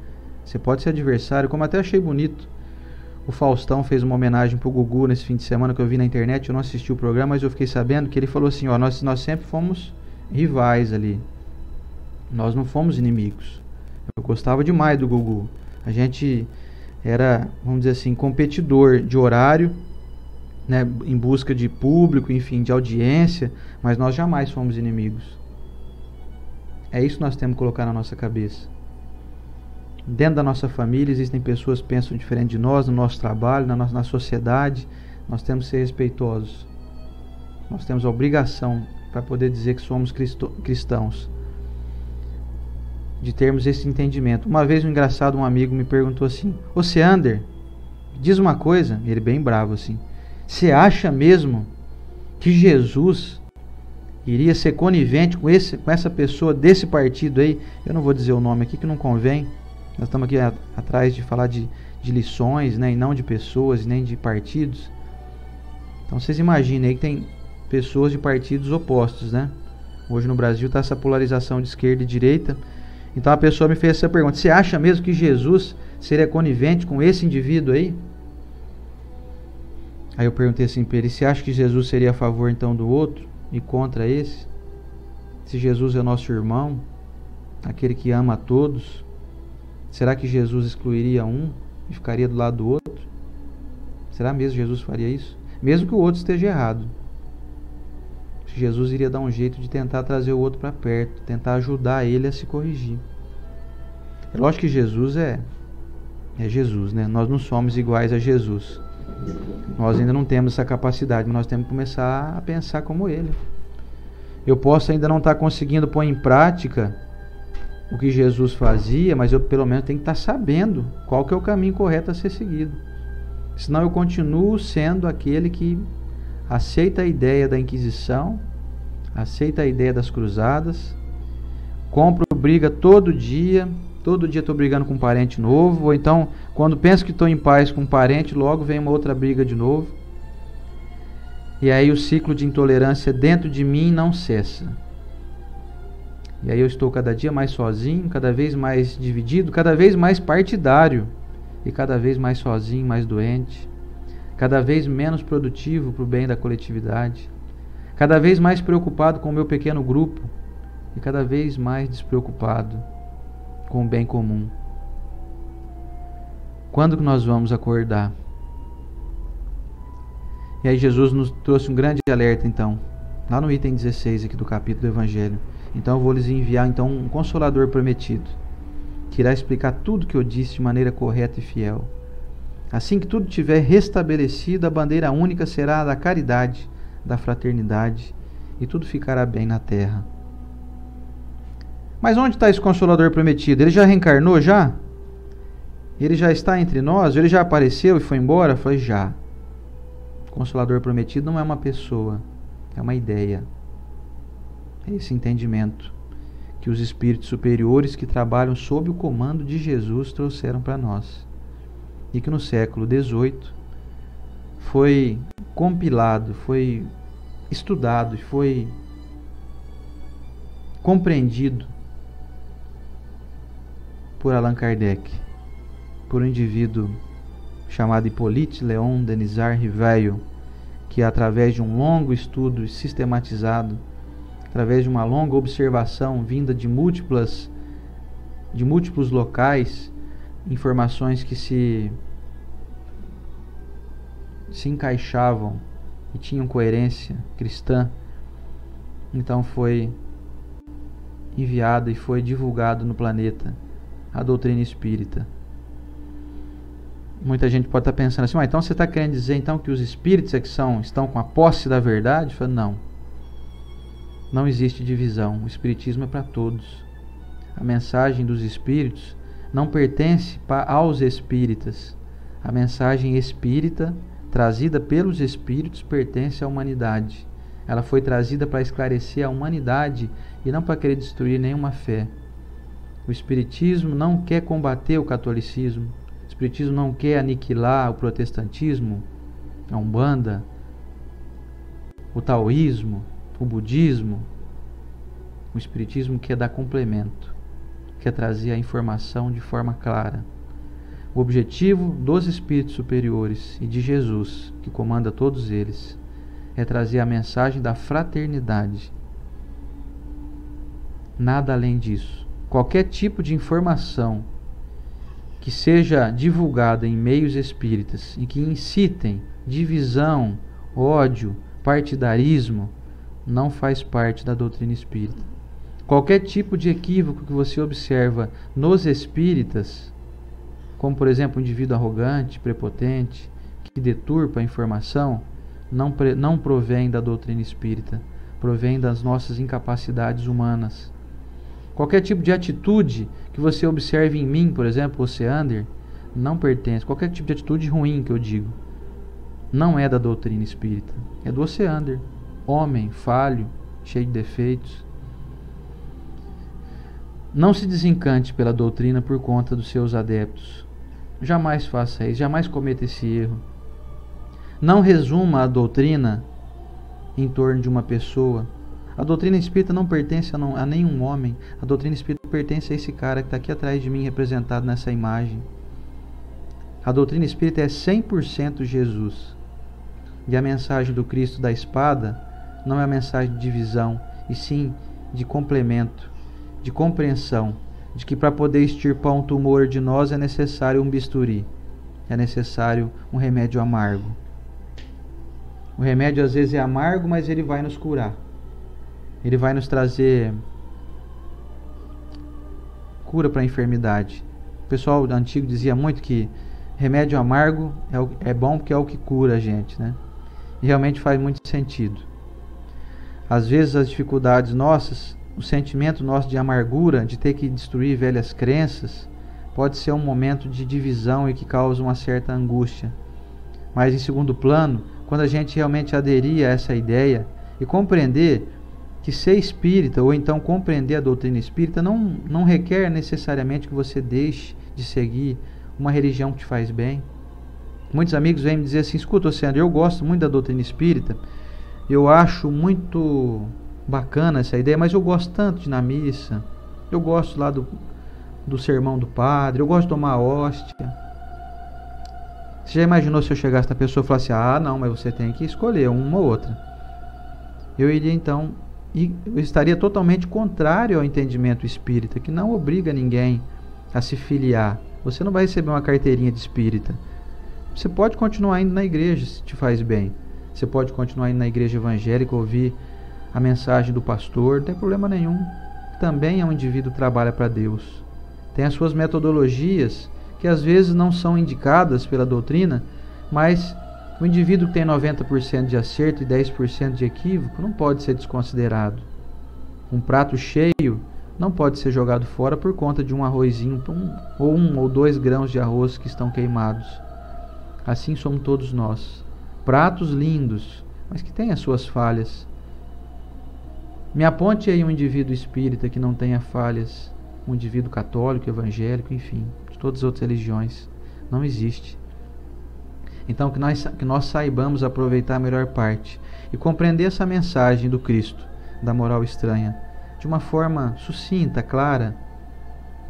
Você pode ser adversário, como até achei bonito. O Faustão fez uma homenagem pro Gugu nesse fim de semana que eu vi na internet. Eu não assisti o programa, mas eu fiquei sabendo que ele falou assim, ó, nós sempre fomos rivais ali. Nós não fomos inimigos. Eu gostava demais do Gugu. A gente era, vamos dizer assim, competidor de horário, né, em busca de público, enfim, de audiência, mas nós jamais fomos inimigos. É isso que nós temos que colocar na nossa cabeça. Dentro da nossa família existem pessoas que pensam diferente de nós, no nosso trabalho, na sociedade. Nós temos que ser respeitosos. Nós temos a obrigação, para poder dizer que somos cristãos, de termos esse entendimento. Uma vez um amigo me perguntou assim, ô Seander, diz uma coisa, ele bem bravo assim, você acha mesmo que Jesus iria ser conivente com essa pessoa desse partido aí? Eu não vou dizer o nome aqui que não convém. Nós estamos aqui atrás de falar de lições, né, e não de pessoas, nem de partidos. Então vocês imaginem aí que tem pessoas de partidos opostos, né? Hoje no Brasil está essa polarização de esquerda e direita. Então a pessoa me fez essa pergunta, você acha mesmo que Jesus seria conivente com esse indivíduo aí? Aí eu perguntei assim para ele, você acha que Jesus seria a favor então do outro e contra esse? Se Jesus é nosso irmão, aquele que ama a todos, será que Jesus excluiria um e ficaria do lado do outro? Será mesmo que Jesus faria isso? Mesmo que o outro esteja errado. Jesus iria dar um jeito de tentar trazer o outro para perto, tentar ajudar ele a se corrigir. É lógico que Jesus é Jesus, né? Nós não somos iguais a Jesus. Nós ainda não temos essa capacidade, mas nós temos que começar a pensar como ele. Eu posso ainda não estar conseguindo pôr em prática o que Jesus fazia, mas eu pelo menos tenho que estar sabendo qual que é o caminho correto a ser seguido. Senão eu continuo sendo aquele que aceita a ideia da Inquisição, aceita a ideia das cruzadas, compro briga todo dia estou brigando com um parente novo, ou então quando penso que estou em paz com um parente, logo vem uma outra briga de novo. E aí o ciclo de intolerância dentro de mim não cessa. E aí eu estou cada dia mais sozinho, cada vez mais dividido, cada vez mais partidário, e cada vez mais sozinho, mais doente, cada vez menos produtivo para o bem da coletividade, cada vez mais preocupado com o meu pequeno grupo e cada vez mais despreocupado com o bem comum. Quando que nós vamos acordar? E aí Jesus nos trouxe um grande alerta, então, lá no item 16 aqui do capítulo do Evangelho. Então eu vou lhes enviar então um Consolador prometido, que irá explicar tudo que eu disse de maneira correta e fiel. Assim que tudo tiver restabelecido, a bandeira única será a da caridade, da fraternidade, e tudo ficará bem na terra. Mas onde está esse Consolador prometido? Ele já reencarnou já? Ele já está entre nós? Ele já apareceu e foi embora? Foi já. O Consolador prometido não é uma pessoa, é uma ideia. É esse entendimento que os espíritos superiores que trabalham sob o comando de Jesus trouxeram para nós. E que no século XVIII foi compilado, foi estudado e foi compreendido por Allan Kardec, por um indivíduo chamado Hippolyte Léon Denisard Rivail, que através de um longo estudo sistematizado, através de uma longa observação vinda de múltiplos locais, informações que se encaixavam e tinham coerência cristã, então foi enviado e foi divulgado no planeta a doutrina espírita. Muita gente pode estar pensando assim, então você está querendo dizer então que os espíritos é que estão com a posse da verdade? Eu falo, não existe divisão, o espiritismo é para todos. A mensagem dos espíritos não pertence aos espíritas. A mensagem espírita, trazida pelos espíritos, pertence à humanidade. Ela foi trazida para esclarecer a humanidade e não para querer destruir nenhuma fé. O espiritismo não quer combater o catolicismo. O espiritismo não quer aniquilar o protestantismo, a Umbanda, o taoísmo, o budismo. O espiritismo quer dar complemento, quer trazer a informação de forma clara. O objetivo dos espíritos superiores e de Jesus, que comanda todos eles, é trazer a mensagem da fraternidade. Nada além disso. Qualquer tipo de informação que seja divulgada em meios espíritas e que incitem divisão, ódio, partidarismo, não faz parte da doutrina espírita. Qualquer tipo de equívoco que você observa nos espíritas, como por exemplo um indivíduo arrogante, prepotente, que deturpa a informação, não provém da doutrina espírita, provém das nossas incapacidades humanas. Qualquer tipo de atitude que você observe em mim, por exemplo, Oceander, não pertence. Qualquer tipo de atitude ruim que eu digo, não é da doutrina espírita, é do Oceander, homem, falho, cheio de defeitos. Não se desencante pela doutrina por conta dos seus adeptos. Jamais faça isso, jamais cometa esse erro. Não resuma a doutrina em torno de uma pessoa. A doutrina espírita não pertence a nenhum homem. A doutrina espírita pertence a esse cara que está aqui atrás de mim, representado nessa imagem. A doutrina espírita é 100% Jesus. E a mensagem do Cristo da espada não é a mensagem de divisão, e sim de complemento, de compreensão, de que para poder extirpar um tumor de nós é necessário um bisturi, é necessário um remédio amargo. O remédio às vezes é amargo, mas ele vai nos curar. Ele vai nos trazer cura para a enfermidade. O pessoal antigo dizia muito que remédio amargo é bom porque é o que cura a gente, né? E realmente faz muito sentido. Às vezes as dificuldades nossas, o sentimento nosso de amargura, de ter que destruir velhas crenças, pode ser um momento de divisão e que causa uma certa angústia. Mas em segundo plano, quando a gente realmente aderir a essa ideia e compreender que ser espírita, ou então compreender a doutrina espírita, não requer necessariamente que você deixe de seguir uma religião que te faz bem. Muitos amigos vêm me dizer assim, escuta, Oceano, eu gosto muito da doutrina espírita, eu acho muito bacana essa ideia, mas eu gosto tanto de ir na missa, eu gosto lá do sermão do padre, eu gosto de tomar a hóstia. Você já imaginou se eu chegasse na pessoa e falasse, não, mas você tem que escolher uma ou outra. eu iria então, eu estaria totalmente contrário ao entendimento espírita, que não obriga ninguém a se filiar. Você não vai receber uma carteirinha de espírita. Você pode continuar indo na igreja se te faz bem. Você pode continuar indo na igreja evangélica, ouvir a mensagem do pastor, não tem problema nenhum. Também é um indivíduo que trabalha para Deus. Tem as suas metodologias que às vezes não são indicadas pela doutrina, mas o indivíduo que tem 90% de acerto e 10% de equívoco não pode ser desconsiderado. Um prato cheio não pode ser jogado fora por conta de um arrozinho, ou 1 ou 2 grãos de arroz que estão queimados. Assim somos todos nós. Pratos lindos, mas que têm as suas falhas. Me aponte aí um indivíduo espírita que não tenha falhas. Um indivíduo católico, evangélico, enfim, de todas as outras religiões. Não existe. Então que nós saibamos aproveitar a melhor parte e compreender essa mensagem do Cristo, da moral estranha, de uma forma sucinta, clara,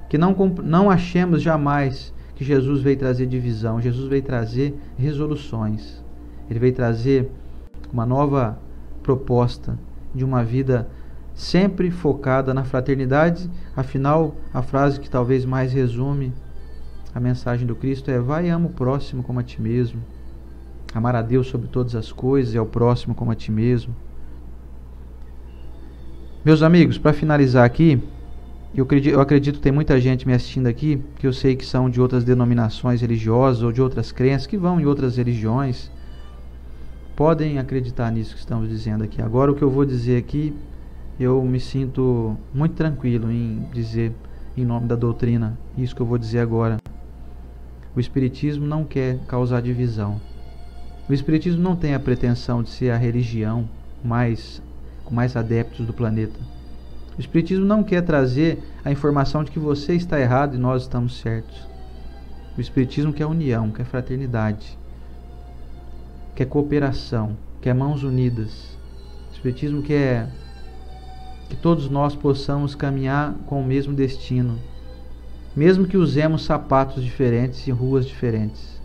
que não achemos jamais que Jesus veio trazer divisão. Jesus veio trazer resoluções. Ele veio trazer uma nova proposta de uma vida sempre focada na fraternidade. Afinal, a frase que talvez mais resume a mensagem do Cristo é: vai e ama o próximo como a ti mesmo. Amar a Deus sobre todas as coisas e ao próximo como a ti mesmo. Meus amigos, para finalizar aqui, eu acredito que tem muita gente me assistindo aqui, que eu sei que são de outras denominações religiosas ou de outras crenças, que vão em outras religiões. Podem acreditar nisso que estamos dizendo aqui. Agora, o que eu vou dizer aqui, eu me sinto muito tranquilo em dizer, em nome da doutrina, isso que eu vou dizer agora. O Espiritismo não quer causar divisão. O Espiritismo não tem a pretensão de ser a religião com mais adeptos do planeta. O Espiritismo não quer trazer a informação de que você está errado e nós estamos certos. O Espiritismo quer união, quer fraternidade, quer cooperação, quer mãos unidas. O Espiritismo quer que todos nós possamos caminhar com o mesmo destino, mesmo que usemos sapatos diferentes e ruas diferentes.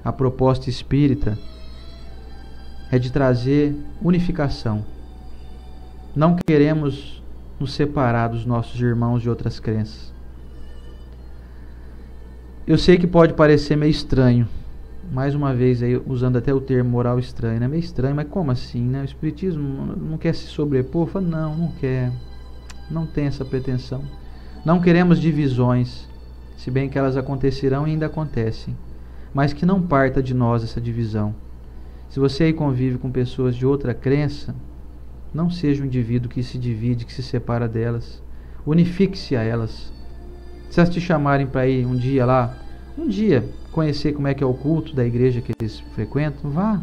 A proposta espírita é de trazer unificação. Não queremos nos separar dos nossos irmãos de outras crenças. Eu sei que pode parecer meio estranho, mais uma vez aí, usando até o termo moral estranho, né? Meio estranho, mas como assim, né? O Espiritismo não quer se sobrepor? Fala, não quer. Não tem essa pretensão. Não queremos divisões, se bem que elas acontecerão e ainda acontecem, mas que não parta de nós essa divisão. Se você aí convive com pessoas de outra crença, não seja um indivíduo que se divide, que se separa delas. Unifique-se a elas. Se elas te chamarem para ir um dia lá, conhecer como é que é o culto da igreja que eles frequentam, vá.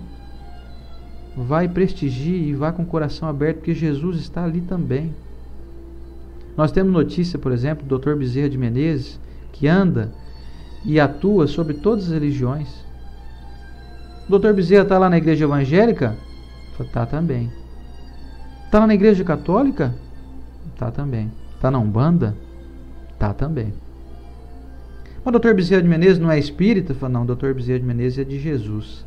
Vá e prestigie e vá com o coração aberto, porque Jesus está ali também. Nós temos notícia, por exemplo, do Dr. Bezerra de Menezes, que anda e atua sobre todas as religiões. O Dr. Bezerra está lá na igreja evangélica? Está também. Está lá na igreja católica? Está também. Está na Umbanda? Está também. Mas o Dr. Bezerra de Menezes não é espírita? Não, o Dr. Bezerra de Menezes é de Jesus.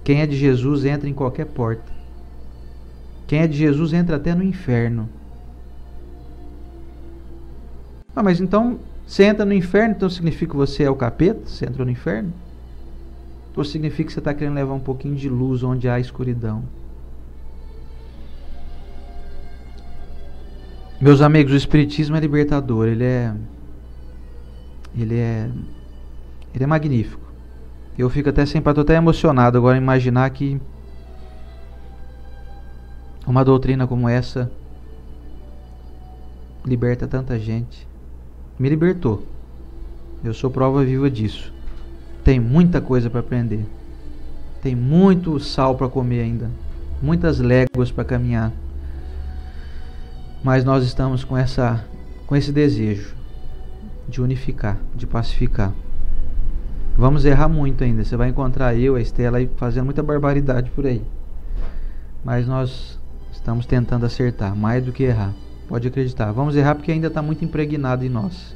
Quem é de Jesus entra em qualquer porta. Quem é de Jesus entra até no inferno. Mas então, você entra no inferno, então significa que você é o capeta? Você entrou no inferno? Ou significa que você está querendo levar um pouquinho de luz onde há escuridão? Meus amigos, o Espiritismo é libertador, ele é magnífico. Eu fico até estou até emocionado agora em imaginar que uma doutrina como essa liberta tanta gente. Me libertou. Eu sou prova viva disso. Tem muita coisa para aprender. Tem muito sal para comer ainda. Muitas léguas para caminhar. Mas nós estamos com esse desejo de unificar, de pacificar. Vamos errar muito ainda. Você vai encontrar eu, a Estela, aí fazendo muita barbaridade por aí. Mas nós estamos tentando acertar, mais do que errar. Pode acreditar. Vamos errar porque ainda está muito impregnado em nós.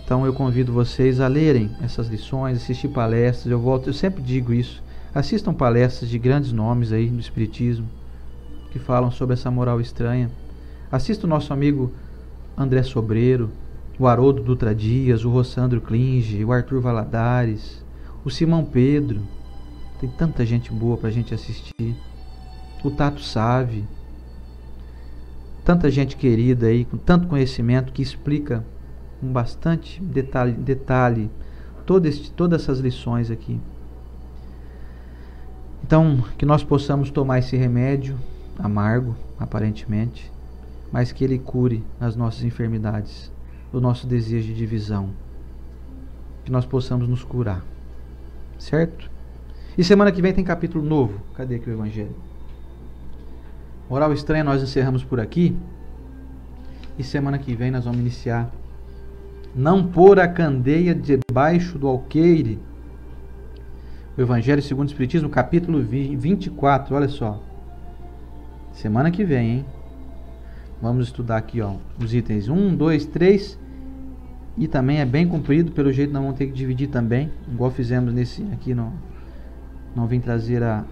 Então eu convido vocês a lerem essas lições, assistir palestras. Eu sempre digo isso. Assistam palestras de grandes nomes aí do Espiritismo que falam sobre essa moral estranha. Assista o nosso amigo André Sobreiro, o Haroldo Dutra Dias, o Rossandro Klinge, o Arthur Valadares, o Simão Pedro. Tem tanta gente boa pra gente assistir. O Tato Save. Tanta gente querida aí, com tanto conhecimento, que explica com bastante detalhe todas essas lições aqui. Então, que nós possamos tomar esse remédio amargo, aparentemente, mas que ele cure as nossas enfermidades, o nosso desejo de divisão. Que nós possamos nos curar. Certo? E semana que vem tem capítulo novo. Cadê aqui o Evangelho? Moral estranha nós encerramos por aqui. E semana que vem nós vamos iniciar. Não pôr a candeia debaixo do alqueire. O Evangelho segundo o Espiritismo, capítulo 24. Olha só. Semana que vem, hein? Vamos estudar aqui, ó, os itens 1, 2, 3. E também é bem comprido. Pelo jeito nós vamos ter que dividir também. Igual fizemos nesse aqui. Não vim trazer a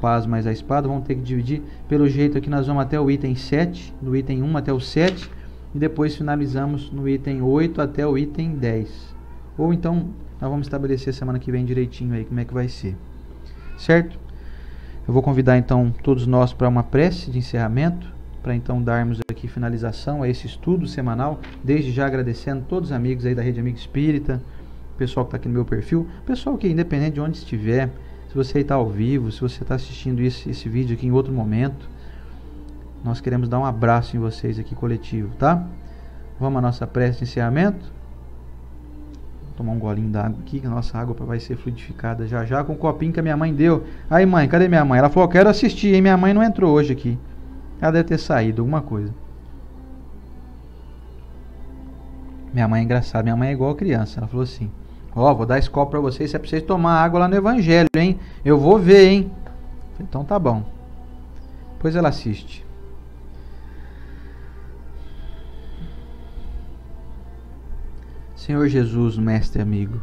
paz mais a espada. Vamos ter que dividir. Pelo jeito aqui nós vamos até o item 7. Do item 1 até o 7. E depois finalizamos no item 8 até o item 10. Ou então nós vamos estabelecer semana que vem direitinho aí como é que vai ser. Certo? Eu vou convidar então todos nós para uma prece de encerramento, para então darmos aqui finalização a esse estudo semanal. Desde já agradecendo todos os amigos aí da Rede Amigo Espírita, o pessoal que está aqui no meu perfil, o pessoal que independente de onde estiver, se você está ao vivo, se você está assistindo esse vídeo aqui em outro momento, nós queremos dar um abraço em vocês aqui coletivo, tá? Vamos à nossa prece de encerramento. Vou tomar um golinho d'água aqui, que a nossa água vai ser fluidificada já já com o copinho que a minha mãe deu. Aí mãe, cadê minha mãe? Ela falou, quero assistir, hein? Minha mãe não entrou hoje aqui. Ela deve ter saído, alguma coisa. Minha mãe é engraçada, minha mãe é igual criança. Ela falou assim, ó, vou dar esse copo pra vocês, se é pra vocês tomar água lá no Evangelho, hein? Eu vou ver, hein? Então tá bom. Depois ela assiste. Senhor Jesus, mestre amigo,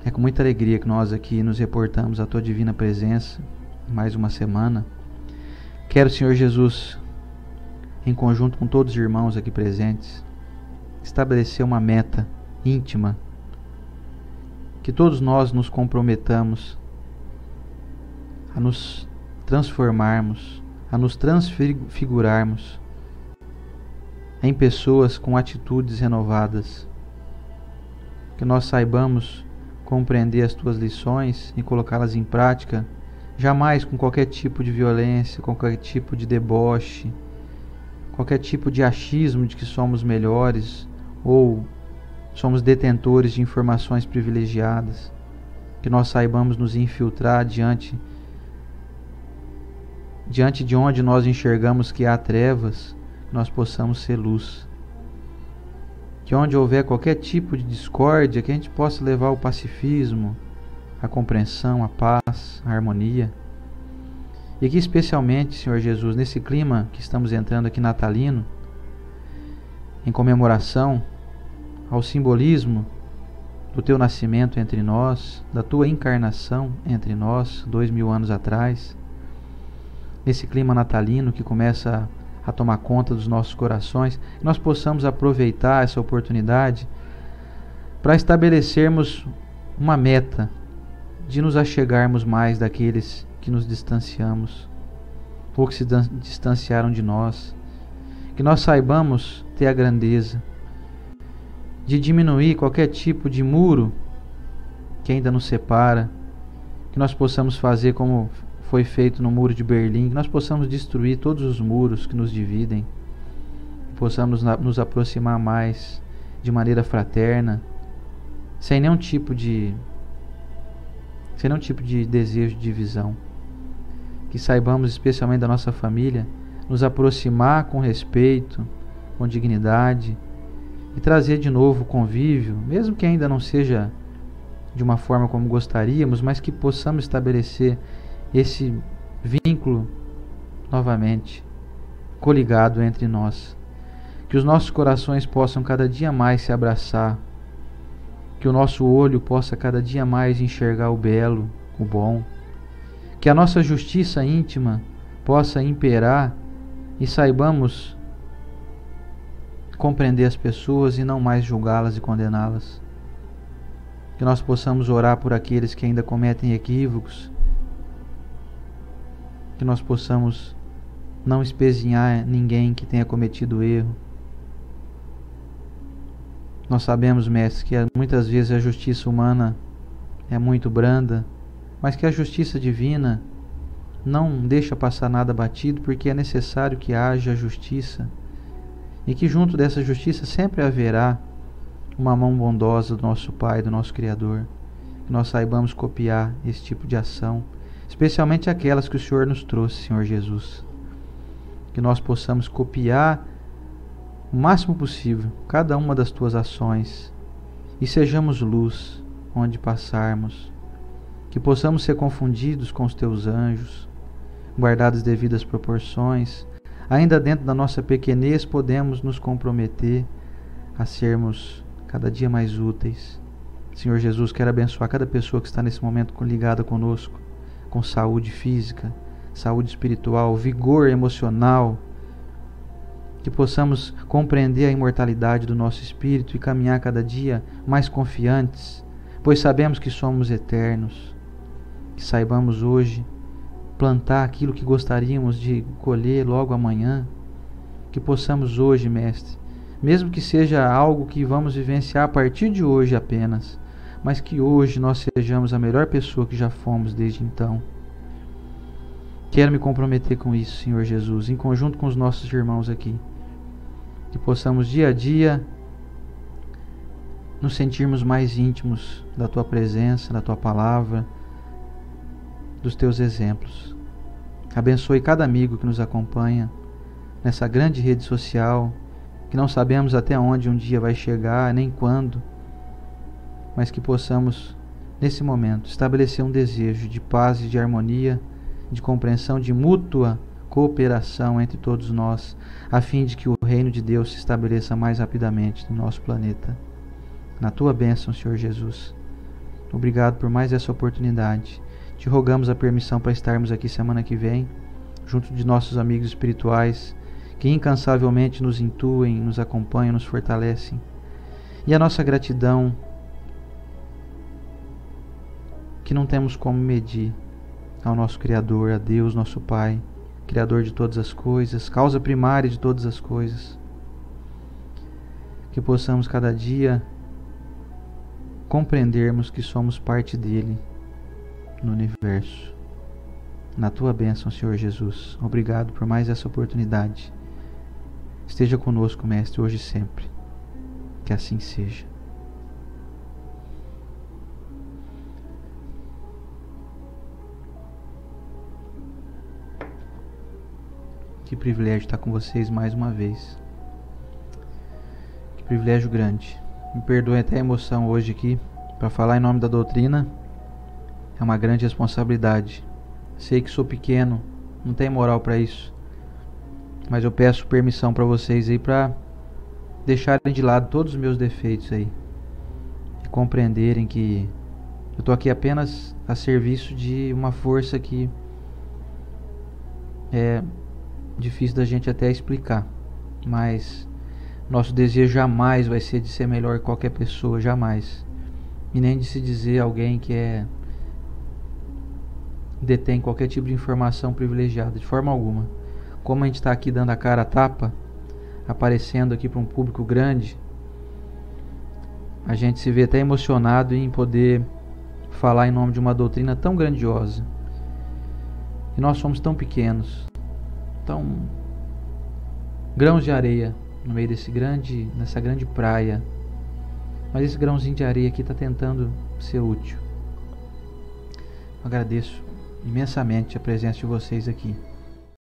é com muita alegria que nós aqui nos reportamos à Tua divina presença, mais uma semana. Quero, Senhor Jesus, em conjunto com todos os irmãos aqui presentes, estabelecer uma meta íntima, que todos nós nos comprometamos a nos transformarmos, a nos transfigurarmos em pessoas com atitudes renovadas, que nós saibamos compreender as Tuas lições e colocá-las em prática, jamais com qualquer tipo de violência, qualquer tipo de deboche, qualquer tipo de achismo de que somos melhores ou somos detentores de informações privilegiadas, que nós saibamos nos infiltrar diante de onde nós enxergamos que há trevas, nós possamos ser luz. Que onde houver qualquer tipo de discórdia, que a gente possa levar o pacifismo, a compreensão, a paz, a harmonia. E que especialmente, Senhor Jesus, nesse clima que estamos entrando aqui natalino, em comemoração ao simbolismo do Teu nascimento entre nós, da Tua encarnação entre nós, 2000 anos atrás, nesse clima natalino que começa a tomar conta dos nossos corações, que nós possamos aproveitar essa oportunidade para estabelecermos uma meta de nos achegarmos mais daqueles que nos distanciamos ou que se distanciaram de nós, que nós saibamos ter a grandeza de diminuir qualquer tipo de muro que ainda nos separa, que nós possamos fazer como foi feito no Muro de Berlim, que nós possamos destruir todos os muros que nos dividem, que possamos nos aproximar mais de maneira fraterna, sem nenhum tipo de desejo de divisão. Que saibamos, especialmente da nossa família, nos aproximar com respeito, com dignidade e trazer de novo o convívio, mesmo que ainda não seja de uma forma como gostaríamos, mas que possamos estabelecer esse vínculo novamente coligado entre nós, que os nossos corações possam cada dia mais se abraçar que o nosso olho possa cada dia mais enxergar o belo, o bom, que a nossa justiça íntima possa imperar e saibamos compreender as pessoas e não mais julgá-las e condená-las. Que nós possamos orar por aqueles que ainda cometem equívocos, que nós possamos não espezinhar ninguém que tenha cometido erro. Nós sabemos, mestre, que muitas vezes a justiça humana é muito branda, mas que a justiça divina não deixa passar nada batido, porque é necessário que haja justiça, e que junto dessa justiça sempre haverá uma mão bondosa do nosso Pai, do nosso Criador. Que nós saibamos copiar esse tipo de ação, especialmente aquelas que o Senhor nos trouxe, Senhor Jesus. Que nós possamos copiar o máximo possível cada uma das tuas ações e sejamos luz onde passarmos. Que possamos ser confundidos com os teus anjos, guardadas devidas proporções. Ainda dentro da nossa pequenez podemos nos comprometer a sermos cada dia mais úteis. Senhor Jesus, quero abençoar cada pessoa que está nesse momento ligada conosco, com saúde física, saúde espiritual, vigor emocional, que possamos compreender a imortalidade do nosso espírito e caminhar cada dia mais confiantes, pois sabemos que somos eternos. Que saibamos hoje plantar aquilo que gostaríamos de colher logo amanhã. Que possamos hoje, Mestre, mesmo que seja algo que vamos vivenciar a partir de hoje apenas, mas que hoje nós sejamos a melhor pessoa que já fomos desde então. Quero me comprometer com isso, Senhor Jesus, em conjunto com os nossos irmãos aqui. Que possamos dia a dia nos sentirmos mais íntimos da Tua presença, da Tua palavra, dos Teus exemplos. Abençoe cada amigo que nos acompanha nessa grande rede social, que não sabemos até onde um dia vai chegar, nem quando, mas que possamos, nesse momento, estabelecer um desejo de paz e de harmonia, de compreensão, de mútua cooperação entre todos nós, a fim de que o reino de Deus se estabeleça mais rapidamente no nosso planeta. Na Tua bênção, Senhor Jesus. Obrigado por mais essa oportunidade. Te rogamos a permissão para estarmos aqui semana que vem, junto de nossos amigos espirituais, que incansavelmente nos intuem, nos acompanham, nos fortalecem. E a nossa gratidão, que não temos como medir, ao nosso Criador, a Deus, nosso Pai, Criador de todas as coisas, causa primária de todas as coisas. Que possamos cada dia compreendermos que somos parte dele no universo. Na Tua bênção, Senhor Jesus. Obrigado por mais essa oportunidade. Esteja conosco, Mestre, hoje e sempre. Que assim seja. Que privilégio estar com vocês mais uma vez. Que privilégio grande. Me perdoe até a emoção hoje aqui. Para falar em nome da doutrina é uma grande responsabilidade. Sei que sou pequeno, não tenho moral para isso. Mas eu peço permissão para vocês aí para deixarem de lado todos os meus defeitos aí. E compreenderem que eu estou aqui apenas a serviço de uma força que é difícil da gente até explicar, mas nosso desejo jamais vai ser de ser melhor que qualquer pessoa, jamais, e nem de se dizer alguém que detém qualquer tipo de informação privilegiada, de forma alguma. Como a gente está aqui dando a cara a tapa, aparecendo aqui para um público grande, a gente se vê até emocionado em poder falar em nome de uma doutrina tão grandiosa, e nós somos tão pequenos, tão grãos de areia no meio dessa grande praia. Mas esse grãozinho de areia aqui está tentando ser útil. Eu agradeço imensamente a presença de vocês aqui.